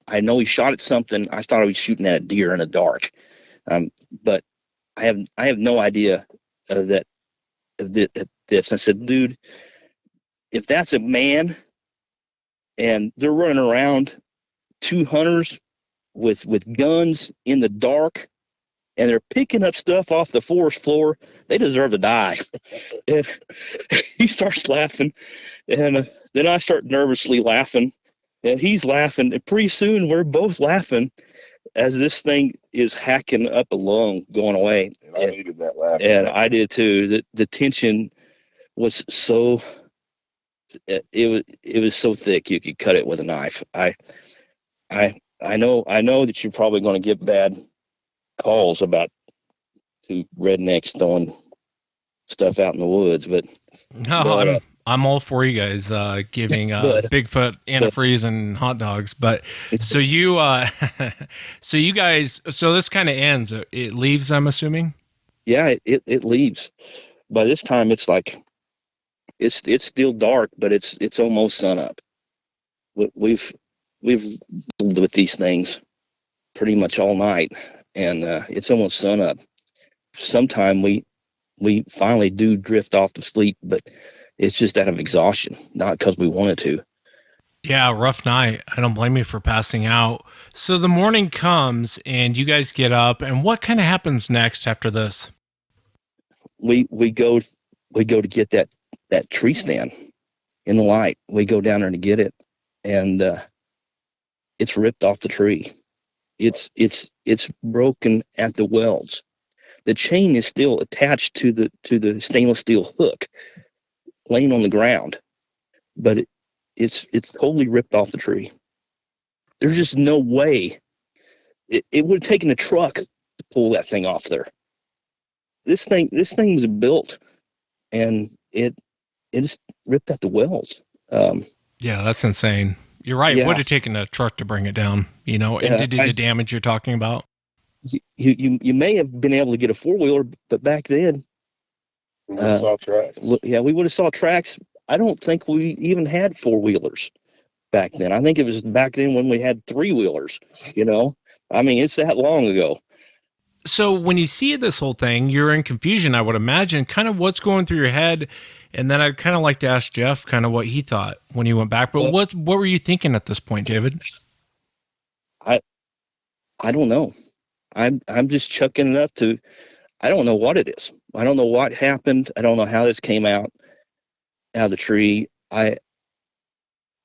I know he shot at something. I thought he was shooting at a deer in the dark, but I have no idea of this. I said, "Dude, if that's a man and they're running around 2 hunters with guns in the dark and they're picking up stuff off the forest floor. They deserve to die. And he starts laughing, and then I start nervously laughing, and he's laughing, and pretty soon we're both laughing as this thing is hacking up a lung going away. And I needed that laugh. And I did too. The tension was so, it was so thick you could cut it with a knife. I know that you're probably going to get bad calls about two rednecks throwing stuff out in the woods, but No, I'm all for you guys giving Bigfoot antifreeze and hot dogs. But so you so you guys, so this kind of ends. It leaves, I'm assuming. Yeah, it leaves. By this time, it's like it's still dark, but it's almost sunup. We've lived with these things pretty much all night, and it's almost sunup. Sometime we finally do drift off to sleep, but it's just out of exhaustion, not because we wanted to. Yeah, rough night. I don't blame you for passing out. So the morning comes and you guys get up, and what kind of happens next after this? We go to get that tree stand in the light. We go down there to get it, and it's ripped off the tree. It's broken at the welds. The chain is still attached to the stainless steel hook laying on the ground, but it's totally ripped off the tree. There's just no way. It would have taken a truck to pull that thing off there. This thing was built, and it's ripped at the welds. Yeah, that's insane. You're right. Yeah. It would have taken a truck to bring it down, and to do the damage you're talking about. You may have been able to get a 4-wheeler, but back then we would have saw tracks. Yeah, we would have saw tracks. I don't think we even had 4-wheelers back then. I think it was back then when we had 3-wheelers. I mean, it's that long ago. So when you see this whole thing, you're in confusion, I would imagine. Kind of what's going through your head, and then I'd kind of like to ask Jeff kind of what he thought when he went back. But what were you thinking at this point, David? I don't know. I'm just chucking it up to. I don't know what it is. I don't know what happened. I don't know how this came out of the tree. I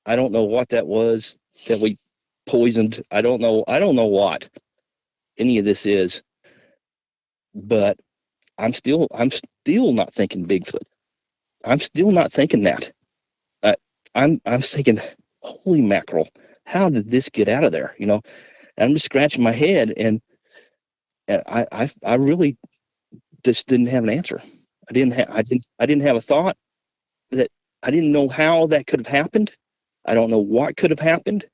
don't know what that was that we poisoned. I don't know what any of this is. But I'm still not thinking Bigfoot. I'm still not thinking that. I'm thinking, holy mackerel, how did this get out of there? And I'm just scratching my head, and I really just didn't have an answer. I didn't have a thought. That I didn't know how that could have happened. I don't know what could have happened.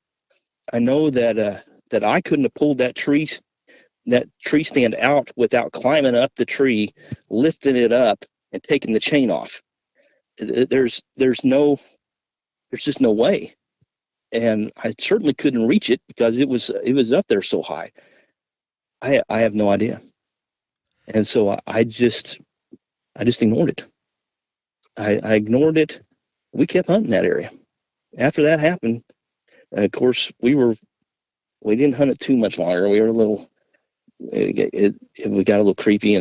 I know that I couldn't have pulled that tree stand out without climbing up the tree, lifting it up, and taking the chain off. There's just no way. And I certainly couldn't reach it because it was up there so high. I have no idea. And so I just ignored it. I ignored it. We kept hunting that area. After that happened, of course, we didn't hunt it too much longer. We were a little, we got a little creepy,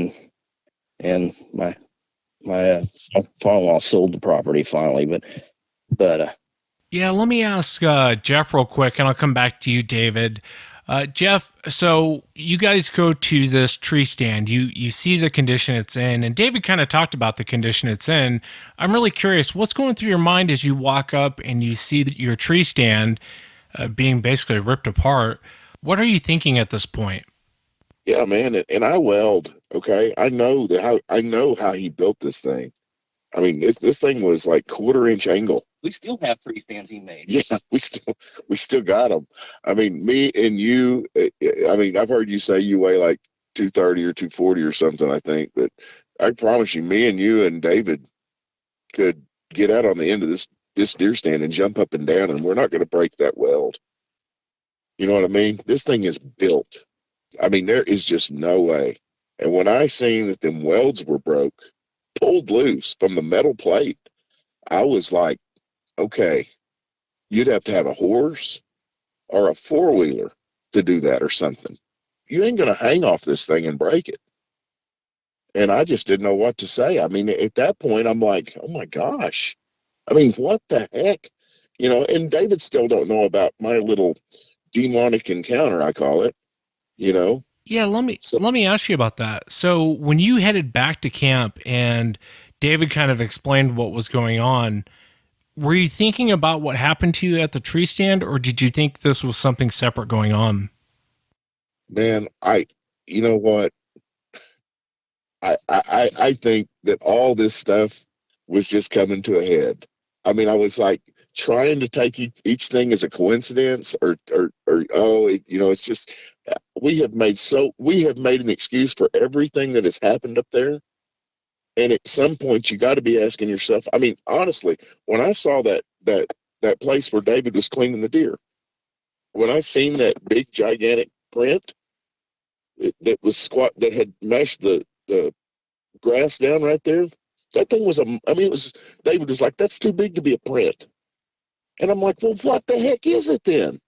and my father-in-law sold the property finally, but yeah, let me ask Jeff real quick, and I'll come back to you, David. Jeff, so you guys go to this tree stand. You see the condition it's in, and David kind of talked about the condition it's in. I'm really curious, what's going through your mind as you walk up and you see your tree stand being basically ripped apart? What are you thinking at this point? Yeah, man, and I weld. Okay, I know how he built this thing. I mean, this thing was like 1/4-inch angle. we still have tree stands he made. Yeah, we still got them. I mean, me and you. I mean, I've heard you say you weigh like 230 or 240 or something. I think, but I promise you, me and you and David could get out on the end of this deer stand and jump up and down, and we're not going to break that weld. You know what I mean? This thing is built. I mean, there is just no way. And when I seen that them welds were pulled loose from the metal plate, I was like, okay, you'd have to have a horse or a 4-wheeler to do that or something. you ain't going to hang off this thing and break it. And I just didn't know what to say. I mean, at that point, I'm like, oh my gosh. I mean, what the heck? And David still don't know about my little demonic encounter, I call it, Yeah, So, let me ask you about that. So when you headed back to camp and David kind of explained what was going on, were you thinking about what happened to you at the tree stand, or did you think this was something separate going on? man, you know what? I think that all this stuff was just coming to a head. I mean, I was like trying to take each thing as a coincidence, or oh, it's just we have made an excuse for everything that has happened up there. And at some point, you got to be asking yourself. I mean, honestly, when I saw that place where David was cleaning the deer, when I seen that big gigantic print that was that had meshed the grass down right there. That thing was David was like, that's too big to be a print. And I'm like, well, what the heck is it then?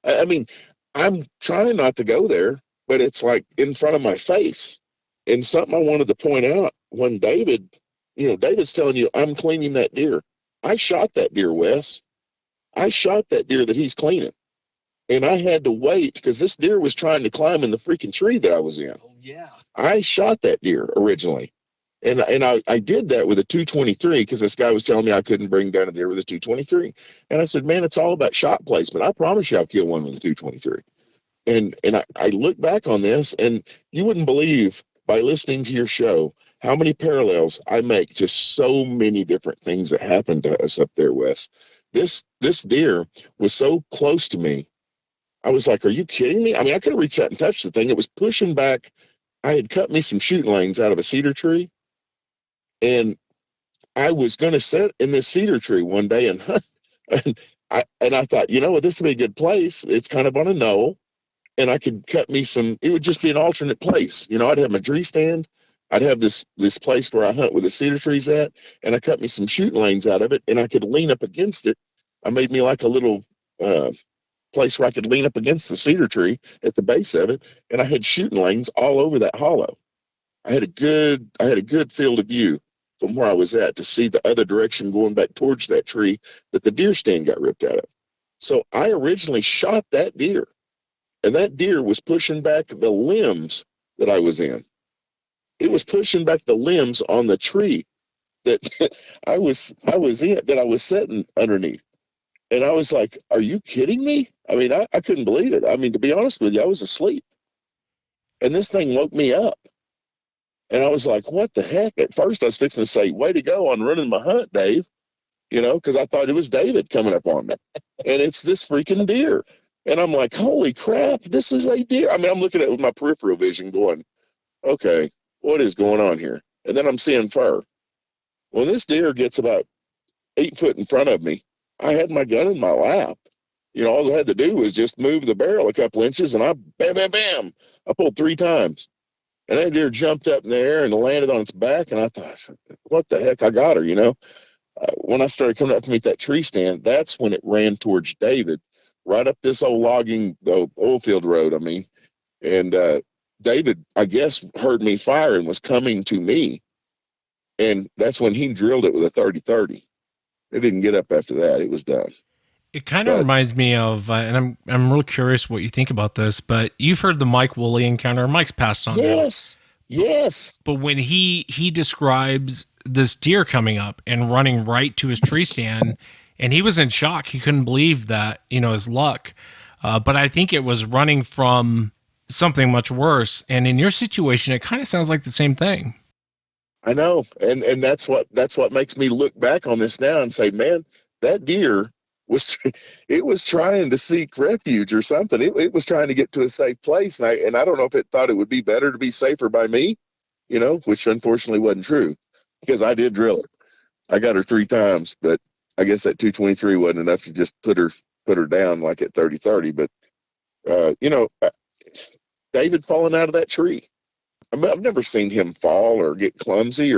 I mean, I'm trying not to go there, but it's like in front of my face. And something I wanted to point out when David's telling you, I'm cleaning that deer. I shot that deer, Wes. I shot that deer that he's cleaning. And I had to wait because this deer was trying to climb in the freaking tree that I was in. Oh, yeah. I shot that deer originally. And I did that with a 223 because this guy was telling me I couldn't bring down a deer with a 223. And I said, man, it's all about shot placement. I promise you I'll kill one with a 223. And I look back on this, and you wouldn't believe by listening to your show how many parallels I make to so many different things that happened to us up there, Wes. This deer was so close to me. I was like, are you kidding me? I mean, I could have reached out and touched the thing. It was pushing back. I had cut me some shooting lanes out of a cedar tree. And I was going to sit in this cedar tree one day and hunt. And I thought, this would be a good place. It's kind of on a knoll, and I could cut me some. It would just be an alternate place. I'd have my tree stand. I'd have this place where I hunt with the cedar trees at, and I cut me some shooting lanes out of it, and I could lean up against it. I made me like a little place where I could lean up against the cedar tree at the base of it, and I had shooting lanes all over that hollow. I had a good field of view from where I was at to see the other direction going back towards that tree that the deer stand got ripped out of. So I originally shot that deer, and that deer was pushing back the limbs that I was in. It was pushing back the limbs on the tree that I was sitting underneath. And I was like, are you kidding me? I mean, I couldn't believe it. I mean, to be honest with you, I was asleep. And this thing woke me up. And I was like, what the heck? At first, I was fixing to say, way to go on running my hunt, Dave, because I thought it was David coming up on me. And it's this freaking deer. And I'm like, holy crap, this is a deer. I mean, I'm looking at it with my peripheral vision going, okay, what is going on here? And then I'm seeing fur. When this deer gets about 8 foot in front of me, I had my gun in my lap. All I had to do was just move the barrel a couple inches, and I, bam, bam, bam, I pulled 3 times. And that deer jumped up in the air and landed on its back. And I thought, what the heck? I got her, When I started coming up to meet that tree stand, that's when it ran towards David, right up this old logging oil field road, I mean. And David, I guess, heard me fire and was coming to me. And that's when he drilled it with a 30-30. It didn't get up after that. It was done. It kind of reminds me of, and I'm real curious what you think about this, but you've heard the Mike Woolley encounter. Mike's passed on. Yes, now. Yes. But when he describes this deer coming up and running right to his tree stand, and he was in shock. He couldn't believe that, his luck. But I think it was running from something much worse. And in your situation, it kind of sounds like the same thing. I know, and that's what makes me look back on this now and say, man, that deer was trying to seek refuge or something. It was trying to get to a safe place, and I don't know if it thought it would be better to be safer by me, which unfortunately wasn't true, because I did drill her. I got her 3 times, but I guess that 223 wasn't enough to just put her down like at 30-30. But David falling out of that tree. I mean, I've never seen him fall or get clumsy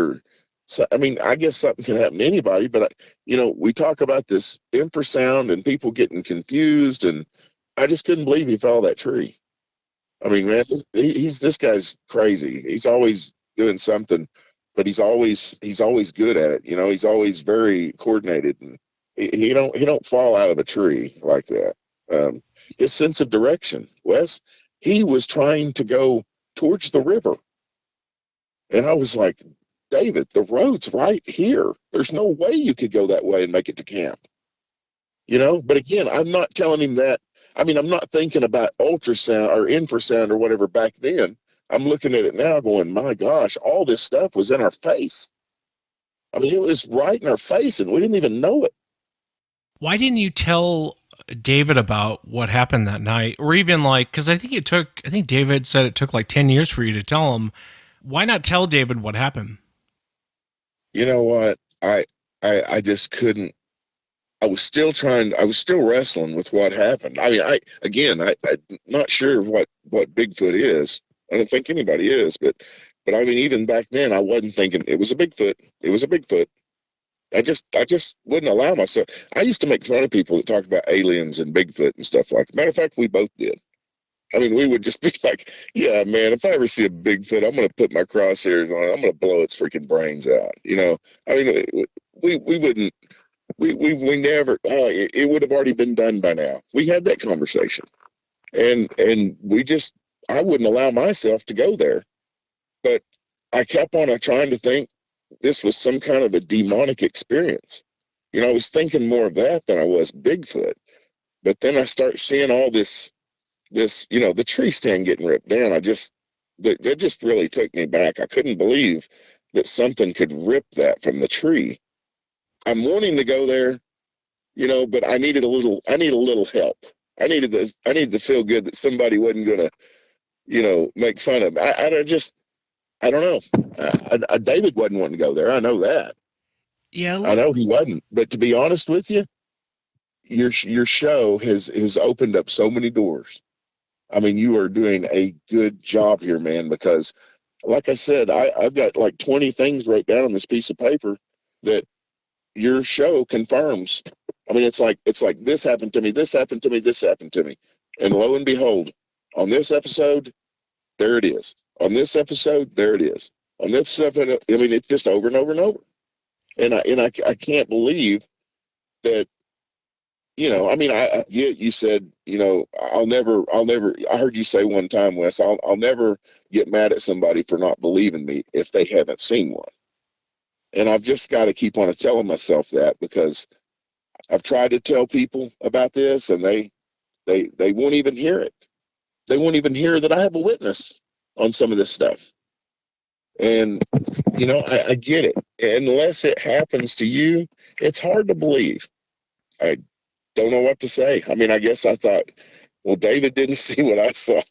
I mean, I guess something can happen to anybody, but we talk about this infrasound and people getting confused, and I just couldn't believe he fell that tree. I mean, man, this guy's crazy. He's always doing something, but he's always good at it. He's always very coordinated, and he don't fall out of a tree like that. Um, his sense of direction, Wes, he was trying to go towards the river, and I was like, David, the road's right here. There's no way you could go that way and make it to camp. But again, I'm not telling him that. I mean, I'm not thinking about ultrasound or infrasound or whatever back then. I'm looking at it now going, my gosh, all this stuff was in our face. I mean, it was right in our face and we didn't even know it. Why didn't you tell David about what happened that night? Or even because I think David said it took like 10 years for you to tell him. Why not tell David what happened? You know what? I just couldn't. I was still wrestling with what happened. I mean, I'm not sure what Bigfoot is. I don't think anybody is, but I mean, even back then, I wasn't thinking it was a Bigfoot. It was a Bigfoot. I just wouldn't allow myself. I used to make fun of people that talk about aliens and Bigfoot and stuff like that. Matter of fact, we both did. I mean, we would just be like, yeah, man, if I ever see a Bigfoot, I'm going to put my crosshairs on it. I'm going to blow its freaking brains out. I mean, we wouldn't. We never. It would have already been done by now. We had that conversation, and I wouldn't allow myself to go there. But I kept on trying to think this was some kind of a demonic experience. I was thinking more of that than I was Bigfoot. But then I start seeing all this, the tree stand getting ripped down. That just really took me back. I couldn't believe that something could rip that from the tree. I'm wanting to go there, but I need a little help. I needed to feel good that somebody wasn't going to, make fun of me. I don't know. David wasn't wanting to go there. I know that. Yeah, I know he wasn't. But to be honest with you, your show has opened up so many doors. I mean, you are doing a good job here, man, because like I said, I've got like 20 things wrote down on this piece of paper that your show confirms. I mean, it's like this happened to me, this happened to me, this happened to me. And lo and behold, on this episode, there it is. On this episode, there it is. On this episode, I mean, it's just over and over and over. And I can't believe that, I mean, you said, I'll never, I heard you say one time, Wes, I'll never get mad at somebody for not believing me if they haven't seen one. And I've just got to keep on telling myself that, because I've tried to tell people about this and they won't even hear it. They won't even hear that I have a witness on some of this stuff. And, I get it. Unless it happens to you, it's hard to believe. I don't know what to say. I mean, I guess I thought, well, David didn't see what I saw,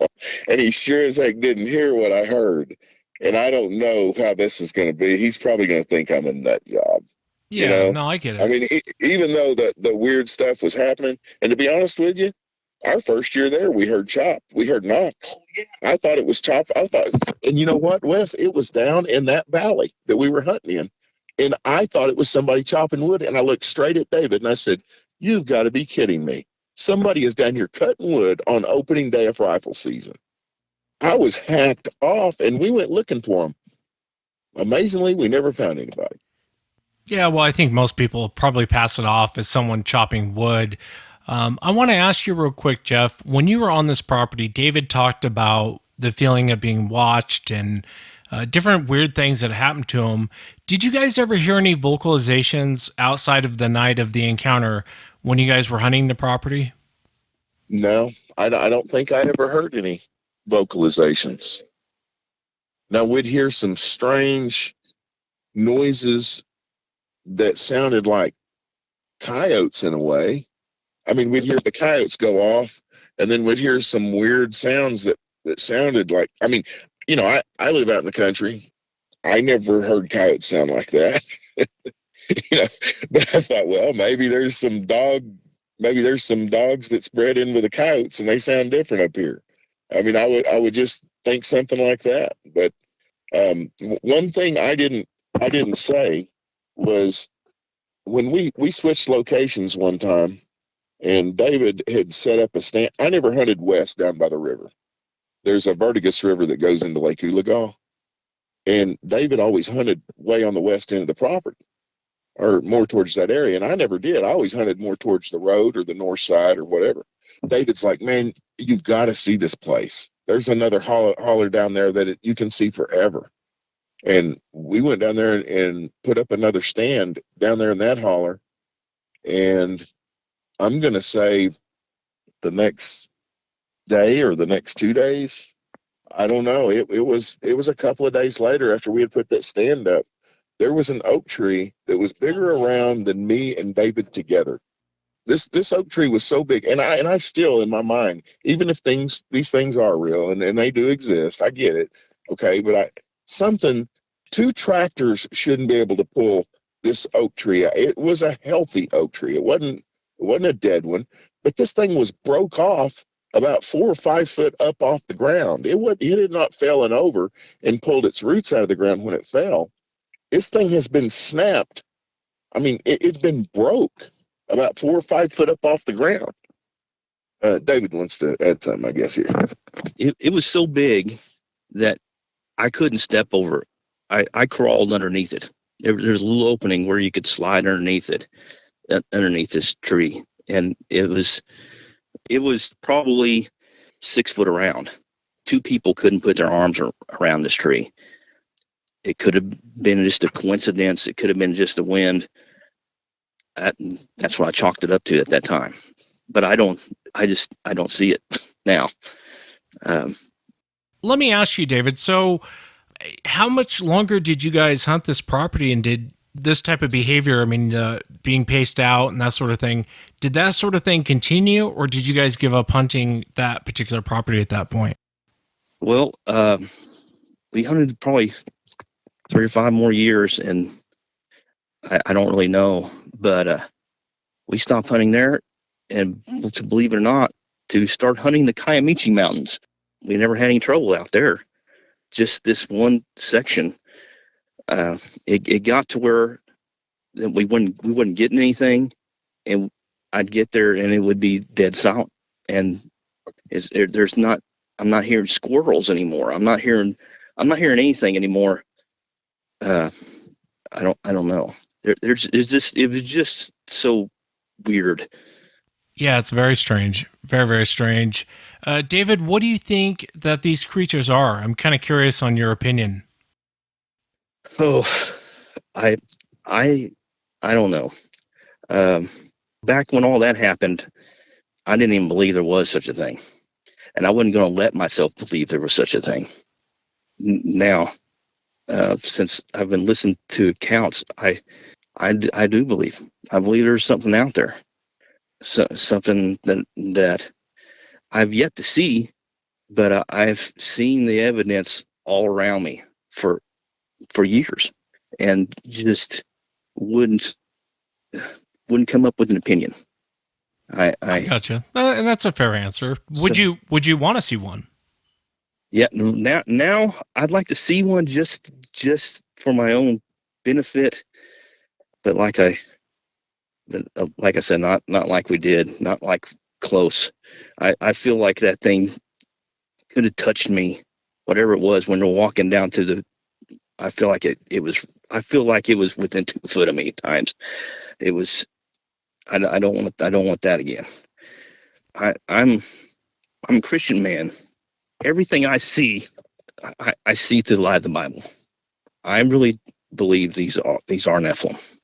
and he sure as heck didn't hear what I heard. And I don't know how this is going to be. He's probably going to think I'm a nut job. Yeah, no, I get it. I mean, even though the weird stuff was happening, and to be honest with you, our first year there, we heard knocks. Oh, yeah. I thought it was chop. And you know what, Wes? It was down in that valley that we were hunting in, and I thought it was somebody chopping wood. And I looked straight at David and I said, "You've got to be kidding me! Somebody is down here cutting wood on opening day of rifle season." I was hacked off, and we went looking for him. Amazingly, we never found anybody. Yeah, well, I think most people probably pass it off as someone chopping wood. I want to ask you real quick, Jeff, when you were on this property, David talked about the feeling of being watched and different weird things that happened to him. Did you guys ever hear any vocalizations outside of the night of the encounter when you guys were hunting the property? No, I don't think I ever heard any vocalizations. Now, we'd hear some strange noises that sounded like coyotes in a way. I mean, we'd hear the coyotes go off, and then we'd hear some weird sounds that sounded like, I mean, I live out in the country. I never heard coyotes sound like that. But I thought, well, maybe there's some dogs that's bred in with the coyotes and they sound different up here. I mean, I would just think something like that. But one thing I didn't say was when we switched locations one time, and David had set up a stand. I never hunted west down by the river. there's a Vertigus River that goes into Lake Oologah, and David always hunted way on the west end of the property, or more towards that area, and I never did. I always hunted more towards the road or the north side or whatever. David's like, man, you've got to see this place. There's another holler down there that you can see forever. And we went down there and put up another stand down there in that holler. And I'm going to say the next day or the next 2 days, I don't know. It was a couple of days later after we had put that stand up. There was an oak tree that was bigger around than me and David together. This oak tree was so big, and I still, in my mind, even if these things are real and they do exist, I get it, okay, but two tractors shouldn't be able to pull this oak tree out. It was a healthy oak tree. It wasn't a dead one, but this thing was broke off about 4 or 5 foot up off the ground. It had not fallen over and pulled its roots out of the ground when it fell. This thing has been snapped. I mean, it's been broke about 4 or 5 foot up off the ground. David wants to add something, I guess, here. It was so big that I couldn't step over it. I crawled underneath it. There's a little opening where you could slide underneath it, underneath this tree. And it was probably 6 foot around. 2 people couldn't put their arms around this tree. It could have been just a coincidence. It could have been just the wind. That's what I chalked it up to at that time. But I don't see it now. Let me ask you, David. So how much longer did you guys hunt this property, and did this type of behavior, I mean, being paced out and that sort of thing, did that sort of thing continue, or did you guys give up hunting that particular property at that point? Well, we hunted probably 3 or 5 more years, and I don't really know, but we stopped hunting there, and to believe it or not, to start hunting the Kiamichi Mountains. We never had any trouble out there. Just this one section. It got to where we wouldn't getting anything, and I'd get there and it would be dead silent. And I'm not hearing squirrels anymore. I'm not hearing anything anymore. I don't know. It was just so weird. Yeah, it's very strange. Very, very strange. David, what do you think that these creatures are? I'm kind of curious on your opinion. Oh, I don't know. Back when all that happened, I didn't even believe there was such a thing, and I wasn't going to let myself believe there was such a thing. Now, since I've been listening to accounts, I do believe. I believe there's something out there, something that I've yet to see, but I've seen the evidence all around me for years, and just wouldn't come up with an opinion. I gotcha, and that's a fair answer. Would you want to see one? Yeah, now I'd like to see one just for my own benefit, but like I said, not like we did, not like close. I feel like that thing could have touched me, whatever it was, when we're walking down to the. I feel like it was within 2 foot of me at times. It was. I don't want that again. I'm a Christian man. Everything I see, I see through the light of the Bible. I really believe these are Nephilim.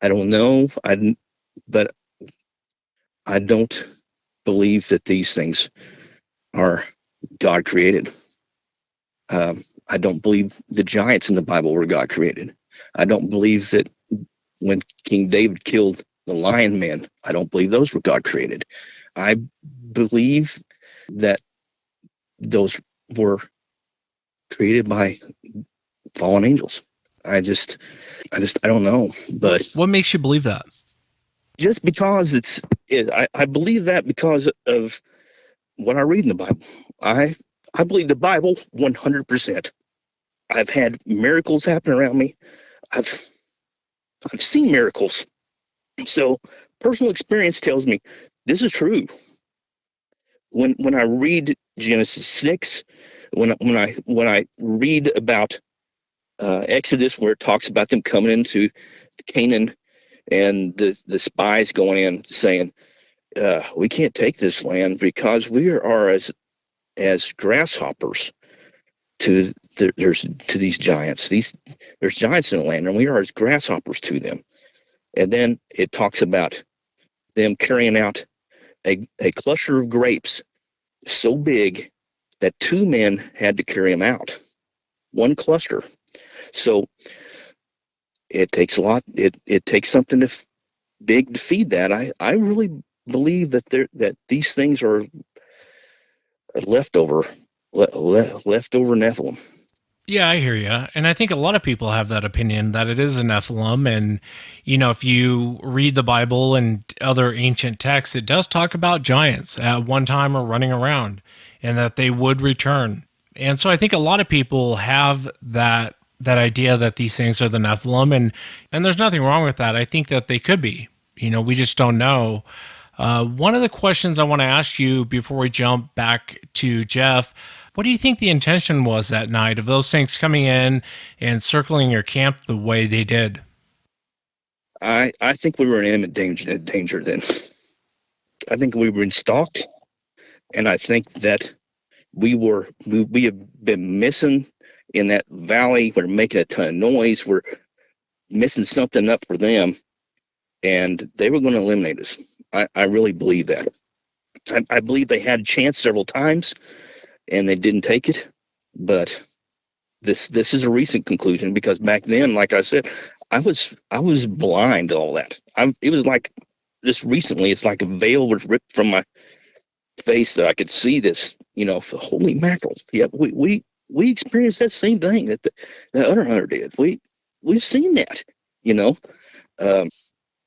I don't know, but I don't believe that these things are God created. I don't believe the giants in the Bible were God created. I don't believe that when King David killed the lion men, I don't believe those were God created. I believe that those were created by fallen angels. I don't know. But what makes you believe that? Just because I believe that because of what I read in the Bible. I believe the Bible 100%. I've had miracles happen around me. I've seen miracles. So personal experience tells me this is true. when I read Genesis 6, when I read about Exodus, where it talks about them coming into Canaan, and the spies going in saying, we can't take this land because we are as grasshoppers to these giants. There's giants in the land, and we are as grasshoppers to them. And then it talks about them carrying out a cluster of grapes so big that 2 men had to carry them out. One cluster. So it takes a lot. It takes something big to feed that. I really believe that these things are leftover Nephilim. Yeah, I hear you. And I think a lot of people have that opinion that it is a Nephilim. And, if you read the Bible and other ancient texts, it does talk about giants at one time or running around and that they would return. And so I think a lot of people have that idea that these things are the Nephilim. And there's nothing wrong with that. I think that they could be. We just don't know. One of the questions I want to ask you before we jump back to Jeff, what do you think the intention was that night of those things coming in and circling your camp the way they did? I think we were in imminent danger then. I think we were stalked, and I think that we have been missing in that valley. We're making a ton of noise. We're missing something up for them, and they were going to eliminate us. I really believe that. I believe they had a chance several times, and they didn't take it. But this is a recent conclusion, because back then, like I said, I was blind to all that. It was like just recently, it's like a veil was ripped from my face that I could see this. Holy mackerel! Yeah, we experienced that same thing that the other hunter did. We've seen that.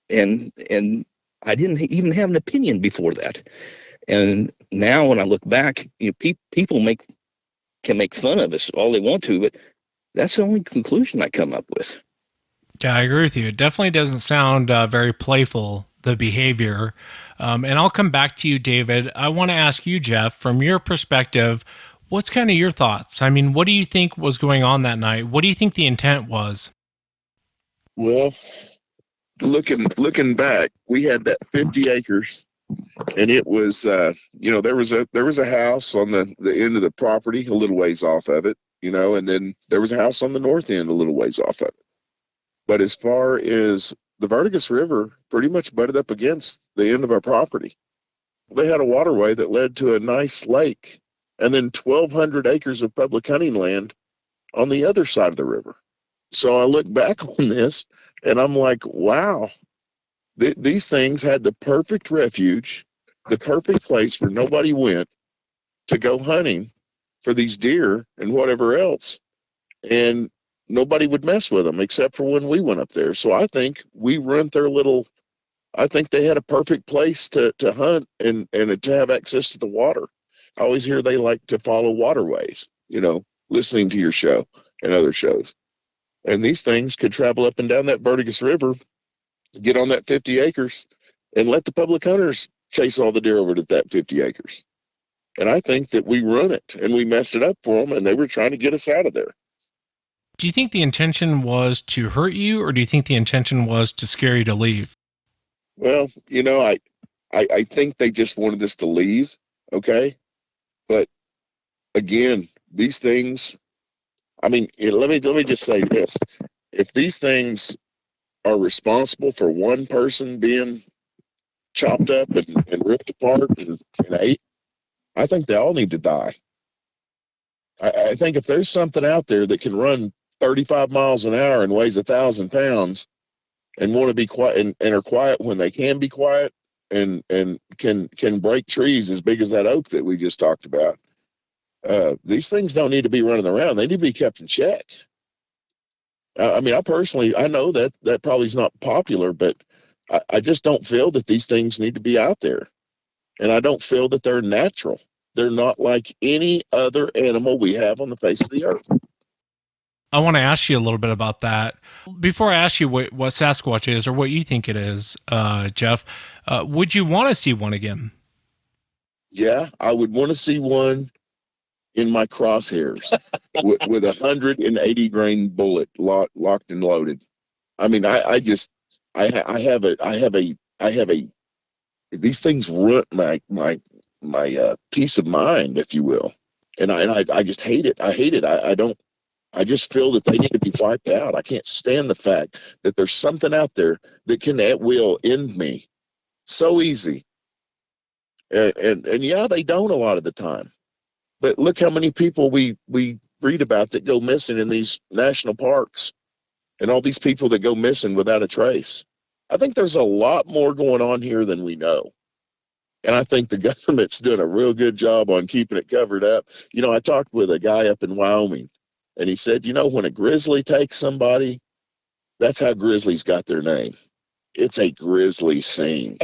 And I didn't even have an opinion before that. And now when I look back, people can make fun of us all they want to, but that's the only conclusion I come up with. Yeah, I agree with you. It definitely doesn't sound very playful, the behavior. And I'll come back to you, David. I want to ask you, Jeff, from your perspective, what's kind of your thoughts? I mean, what do you think was going on that night? What do you think the intent was? Well, looking back, we had that 50 acres, and it was there was a house on the end of the property a little ways off of it, and then there was a house on the north end a little ways off of it. But as far as the Vertigus River pretty much butted up against the end of our property. They had a waterway that led to a nice lake, and then 1,200 acres of public hunting land on the other side of the river. So I look back on this, and I'm like, wow, these things had the perfect refuge, the perfect place where nobody went to go hunting for these deer and whatever else. And nobody would mess with them except for when we went up there. So I think we rent their little, I think they had a perfect place to hunt and to have access to the water. I always hear they like to follow waterways, listening to your show and other shows. And these things could travel up and down that Vertigus River, get on that 50 acres, and let the public hunters chase all the deer over to that 50 acres. And I think that we run it and we messed it up for them, and they were trying to get us out of there. Do you think the intention was to hurt you, or do you think the intention was to scare you to leave? Well, I think they just wanted us to leave, okay? But again, these things, I mean, let me just say this. If these things are responsible for one person being chopped up and ripped apart and ate, I think they all need to die. I think if there's something out there that can run 35 miles an hour and weighs 1,000 pounds and want to be quiet and are quiet when they can be quiet and can break trees as big as that oak that we just talked about, these things don't need to be running around. They need to be kept in check. I mean, I know that probably is not popular, but I just don't feel that these things need to be out there. And I don't feel that they're natural. They're not like any other animal we have on the face of the earth. I want to ask you a little bit about that. Before I ask you what Sasquatch is or what you think it is, Jeff, would you want to see one again? Yeah, I would want to see one in my crosshairs with 180 grain bullet locked and loaded. I mean, I have a, these things ruin my peace of mind, if you will. And I just hate it. I hate it. I don't, I just feel that they need to be wiped out. I can't stand the fact that there's something out there that can at will end me so easy. And yeah, they don't a lot of the time. But look how many people we read about that go missing in these national parks, and all these people that go missing without a trace. I think there's a lot more going on here than we know. And I think the government's doing a real good job on keeping it covered up. I talked with a guy up in Wyoming, and he said, when a grizzly takes somebody, that's how grizzlies got their name. It's a grizzly scene.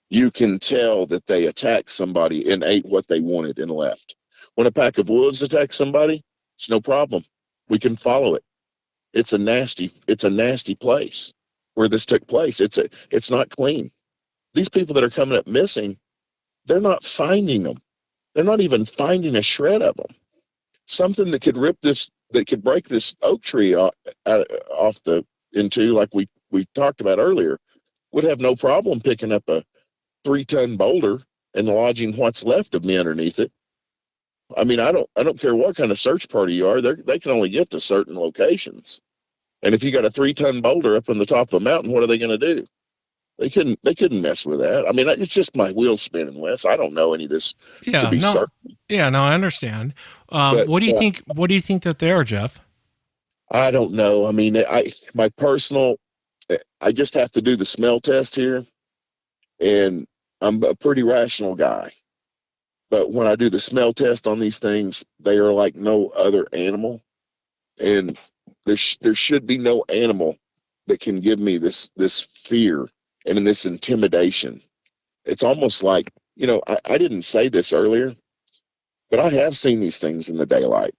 You can tell that they attacked somebody and ate what they wanted and left. When a pack of wolves attacks somebody, it's no problem. We can follow it. It's a nasty place where this took place. It's not clean. These people that are coming up missing, they're not finding them. They're not even finding a shred of them. Something that could break this oak tree off into, like we talked about earlier, would have no problem picking up a 3-ton boulder and lodging what's left of me underneath it. I mean, I don't care what kind of search party you are. They can only get to certain locations. And if you got a 3-ton boulder up on the top of a mountain, what are they going to do? They couldn't mess with that. I mean, it's just my wheels spinning, Wes. I don't know any of this to be certain. Yeah, no, I understand. What do you think? What do you think that they are, Jeff? I don't know. I mean, I just have to do the smell test here, and I'm a pretty rational guy. But when I do the smell test on these things, they are like no other animal, and there should be no animal that can give me this fear and this intimidation. It's almost like, I didn't say this earlier, but I have seen these things in the daylight,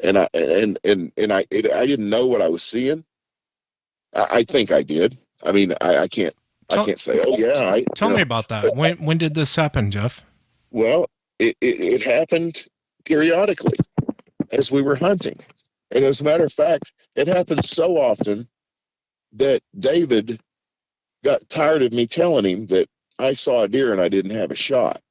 and I didn't know what I was seeing. I think I did. I mean, I can't say, oh yeah. Tell me about that. When did this happen, Jeff? Well, it happened periodically as we were hunting. And as a matter of fact, it happened so often that David got tired of me telling him that I saw a deer and I didn't have a shot.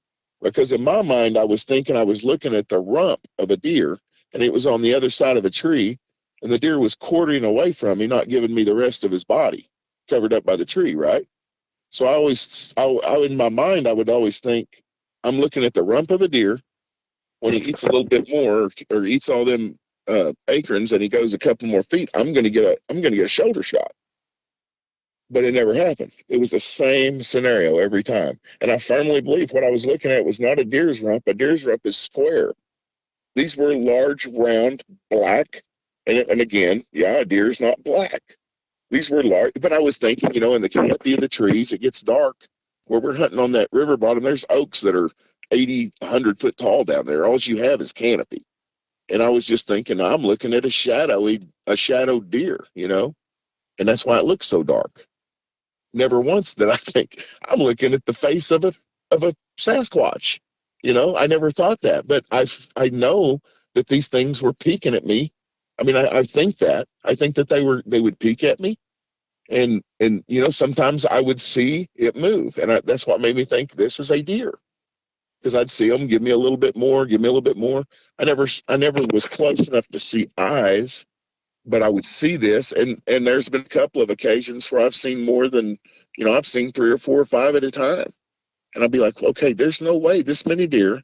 Because in my mind, I was thinking I was looking at the rump of a deer, and it was on the other side of a tree, and the deer was quartering away from me, not giving me the rest of his body, covered up by the tree, right? So in my mind, I would always think, I'm looking at the rump of a deer. When he eats a little bit more, or eats all them acorns, and he goes a couple more feet, I'm going to get a shoulder shot. But it never happened. It was the same scenario every time. And I firmly believe what I was looking at was not a deer's rump. A deer's rump is square. These were large, round, black. And again, yeah, a deer's not black. These were large. But I was thinking, in the canopy of the trees, it gets dark. Where we're hunting on that river bottom, there's oaks that are 80, 100 foot tall down there. All you have is canopy. And I was just thinking, I'm looking at a shadowed deer, and that's why it looks so dark. Never once did I think I'm looking at the face of a Sasquatch. I never thought that, but I know that these things were peeking at me. I mean, I think that they would peek at me, and sometimes I would see it move, and that's what made me think this is a deer, because I'd see them give me a little bit more. I never was close enough to see eyes, but I would see this, and there's been a couple of occasions where I've seen more than, I've seen 3 or 4 or 5 at a time. And I'd be like, okay, there's no way this many deer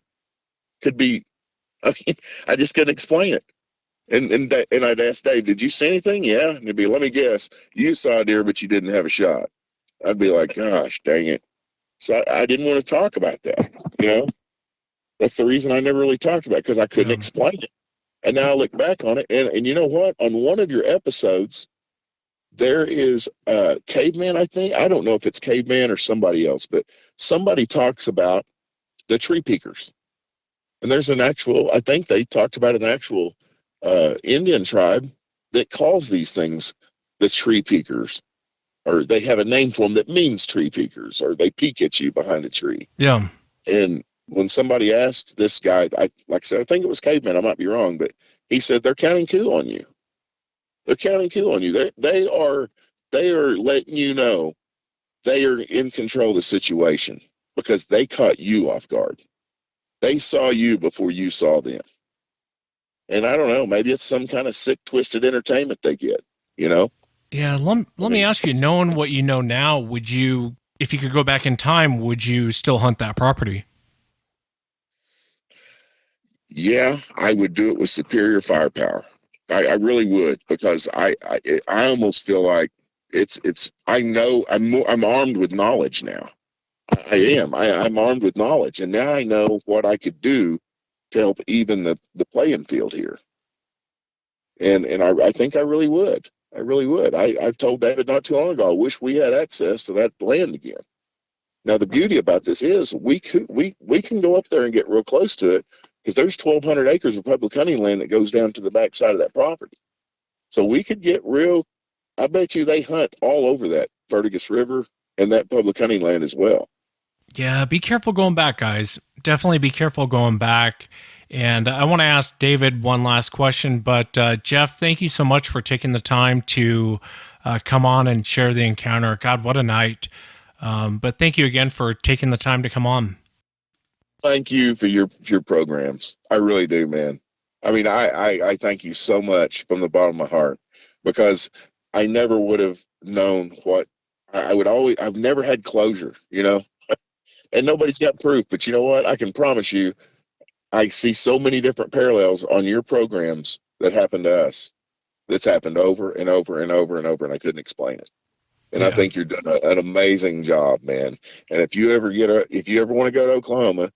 could be, I mean, I just couldn't explain it. And I'd ask Dave, did you see anything? Yeah. And he'd be, let me guess, you saw a deer, but you didn't have a shot. I'd be like, gosh, dang it. So I didn't want to talk about that, That's the reason I never really talked about it, because I couldn't explain it. And now I look back on it, and you know what? On one of your episodes, there is a caveman, I think. I don't know if it's caveman or somebody else, but somebody talks about the tree peakers. And there's I think they talked about an actual Indian tribe that calls these things the tree peakers, or they have a name for them that means tree peakers, or they peek at you behind a tree. Yeah. And when somebody asked this guy, like I said, I think it was Caveman, I might be wrong, but he said they're counting coup on you. They're counting coup on you. They are letting you know they are in control of the situation because they caught you off guard. They saw you before you saw them. And I don't know, maybe it's some kind of sick, twisted entertainment they get, you know? Yeah, let me ask you, knowing what you know now, would you, if you could go back in time, would you still hunt that property? Yeah, I would do it with superior firepower. I really would, because I almost feel like I know I'm armed with knowledge now. I'm armed with knowledge, and now I know what I could do to help even the playing field here. And I think I really would. I really would. I've told David not too long ago, I wish we had access to that land again. Now the beauty about this is we can go up there and get real close to it, because there's 1,200 acres of public hunting land that goes down to the backside of that property. So we could get real. I bet you they hunt all over that Vertigus River and that public hunting land as well. Yeah, be careful going back, guys. Definitely be careful going back. And I want to ask David one last question, but Jeff, thank you so much for taking the time to come on and share the encounter. God, what a night. But thank you again for taking the time to come on. Thank you for your programs. I really do, man. I mean, I thank you so much from the bottom of my heart, because I never would have known what I've never had closure, you know, and nobody's got proof, but you know what? I can promise you, I see so many different parallels on your programs that happened to us. That's happened over and over and over and over, and I couldn't explain it. And I think you're doing an amazing job, man. And if you ever want to go to Oklahoma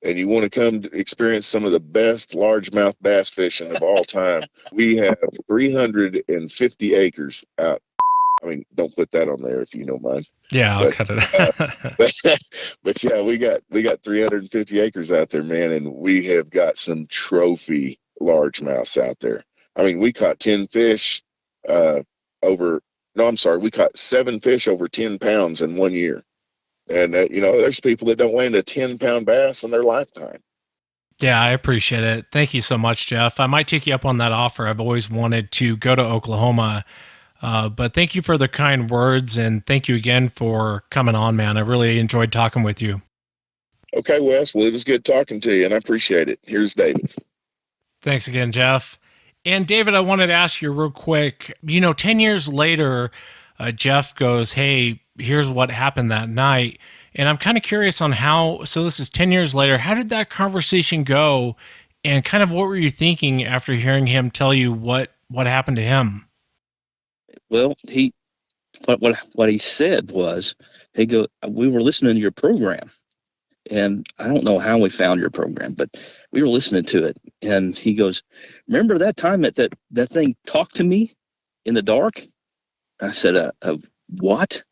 and you want to come to experience some of the best largemouth bass fishing of all time, we have 350 acres out. I mean, don't put that on there if you don't mind. Yeah, I'll cut it. But yeah, we got 350 acres out there, man, and we have got some trophy largemouths out there. I mean, we caught 10 fish we caught 7 fish over 10 pounds in 1 year. And you know, there's people that don't land a 10-pound bass in their lifetime. Yeah, I appreciate it. Thank you so much, Jeff. I might take you up on that offer. I've always wanted to go to Oklahoma. But thank you for the kind words, and thank you again for coming on, man. I really enjoyed talking with you. Okay, Wes. Well, it was good talking to you, and I appreciate it. Here's David. Thanks again, Jeff. And David, I wanted to ask you real quick, 10 years later, Jeff goes, hey, here's what happened that night. And I'm kind of curious on so this is 10 years later, how did that conversation go? And kind of what were you thinking after hearing him tell you what happened to him? Well, what he said was, we were listening to your program, and I don't know how we found your program, but we were listening to it, and he goes, remember that time that thing talked to me in the dark? I said, what?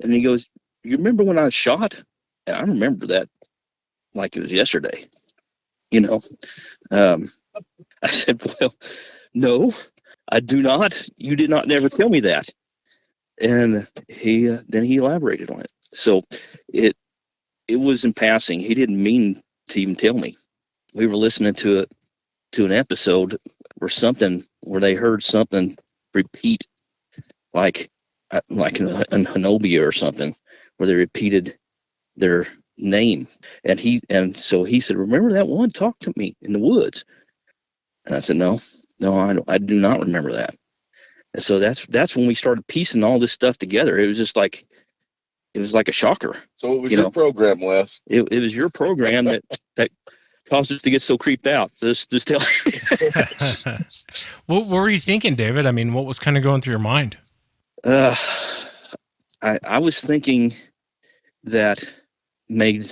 And he goes, you remember when I was shot? And I remember that like it was yesterday, I said, well, no, I do not. You did not never tell me that. And then he elaborated on it. So it was in passing. He didn't mean to even tell me. We were listening to an episode where they heard something repeat, like in Hanobia or something, where they repeated their name. And so he said, remember that one talked to me in the woods? And I said, no, I do not remember that. And so that's when we started piecing all this stuff together. It was like a shocker. So it was your program, Wes. It was your program that caused us to get so creeped out. Just tell me. What were you thinking, David? I mean, what was kind of going through your mind? I was thinking that made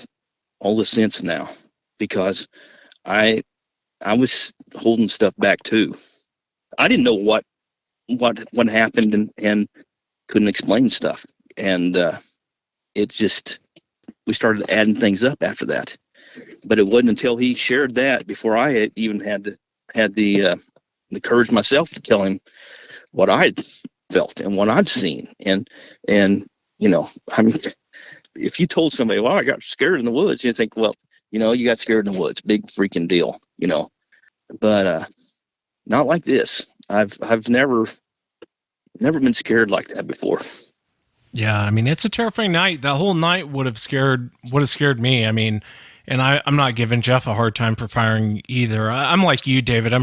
all the sense now, because I was holding stuff back too. I didn't know what happened and couldn't explain stuff. And we started adding things up after that. But it wasn't until he shared that before I had even had the courage myself to tell him what I'd felt and what I've seen. And I mean, if you told somebody, well, I got scared in the woods, you think, well, You got scared in the woods, big freaking deal, but not like this. I've never been scared like that before. Yeah, I mean, it's a terrifying night. The whole night would have scared me. I mean, and I'm not giving Jeff a hard time for firing either. I'm like you, David. I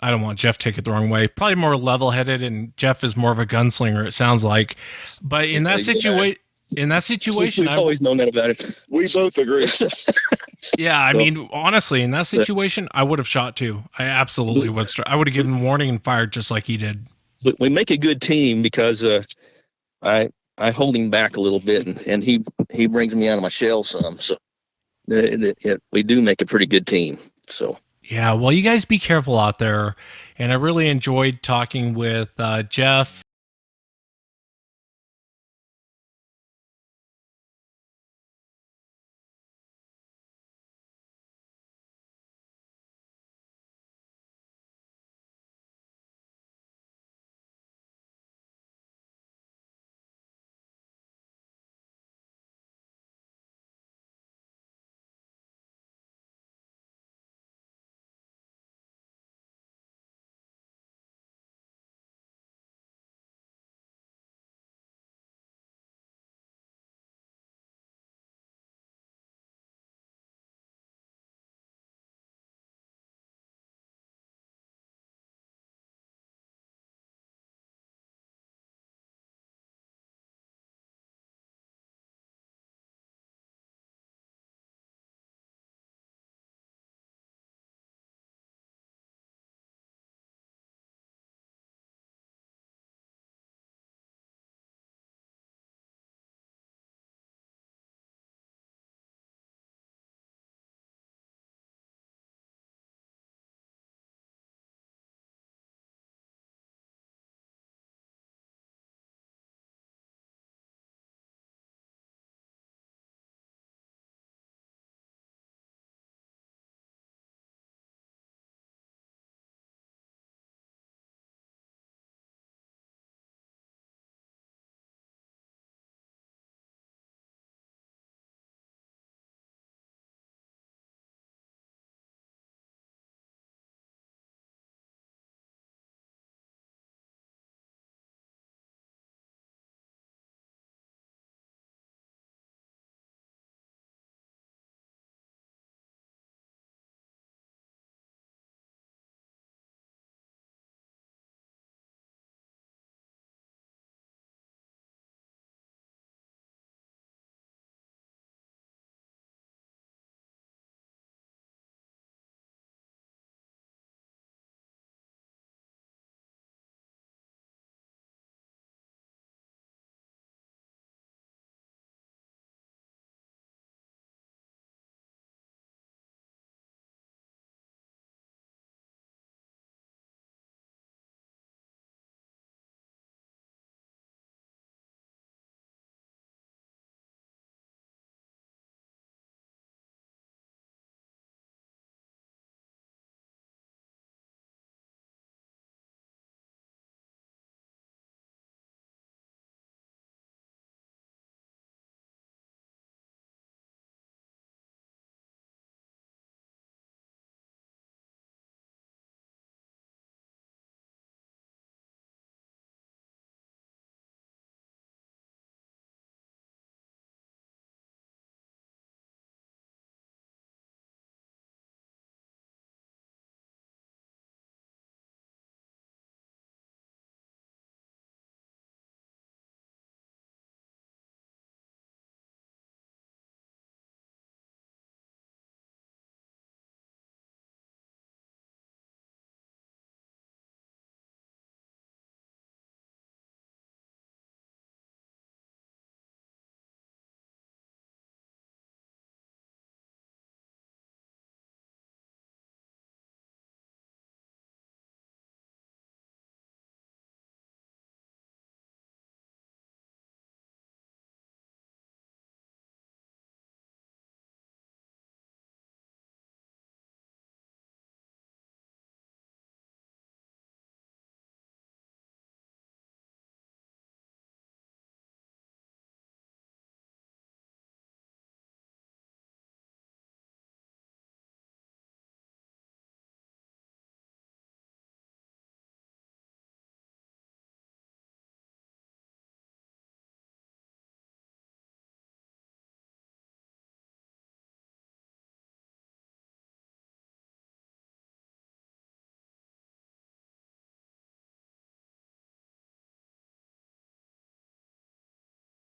don't want Jeff to take it the wrong way. Probably more level-headed, and Jeff is more of a gunslinger, it sounds like. But in that situation, We've always known that about it. We both agree. Yeah, I mean, honestly, in that situation, I would have shot too. I absolutely would. I would have given warning and fired just like he did. But we make a good team because I hold him back a little bit, and he brings me out of my shell some. So we do make a pretty good team. So yeah, well, you guys be careful out there. And I really enjoyed talking with Jeff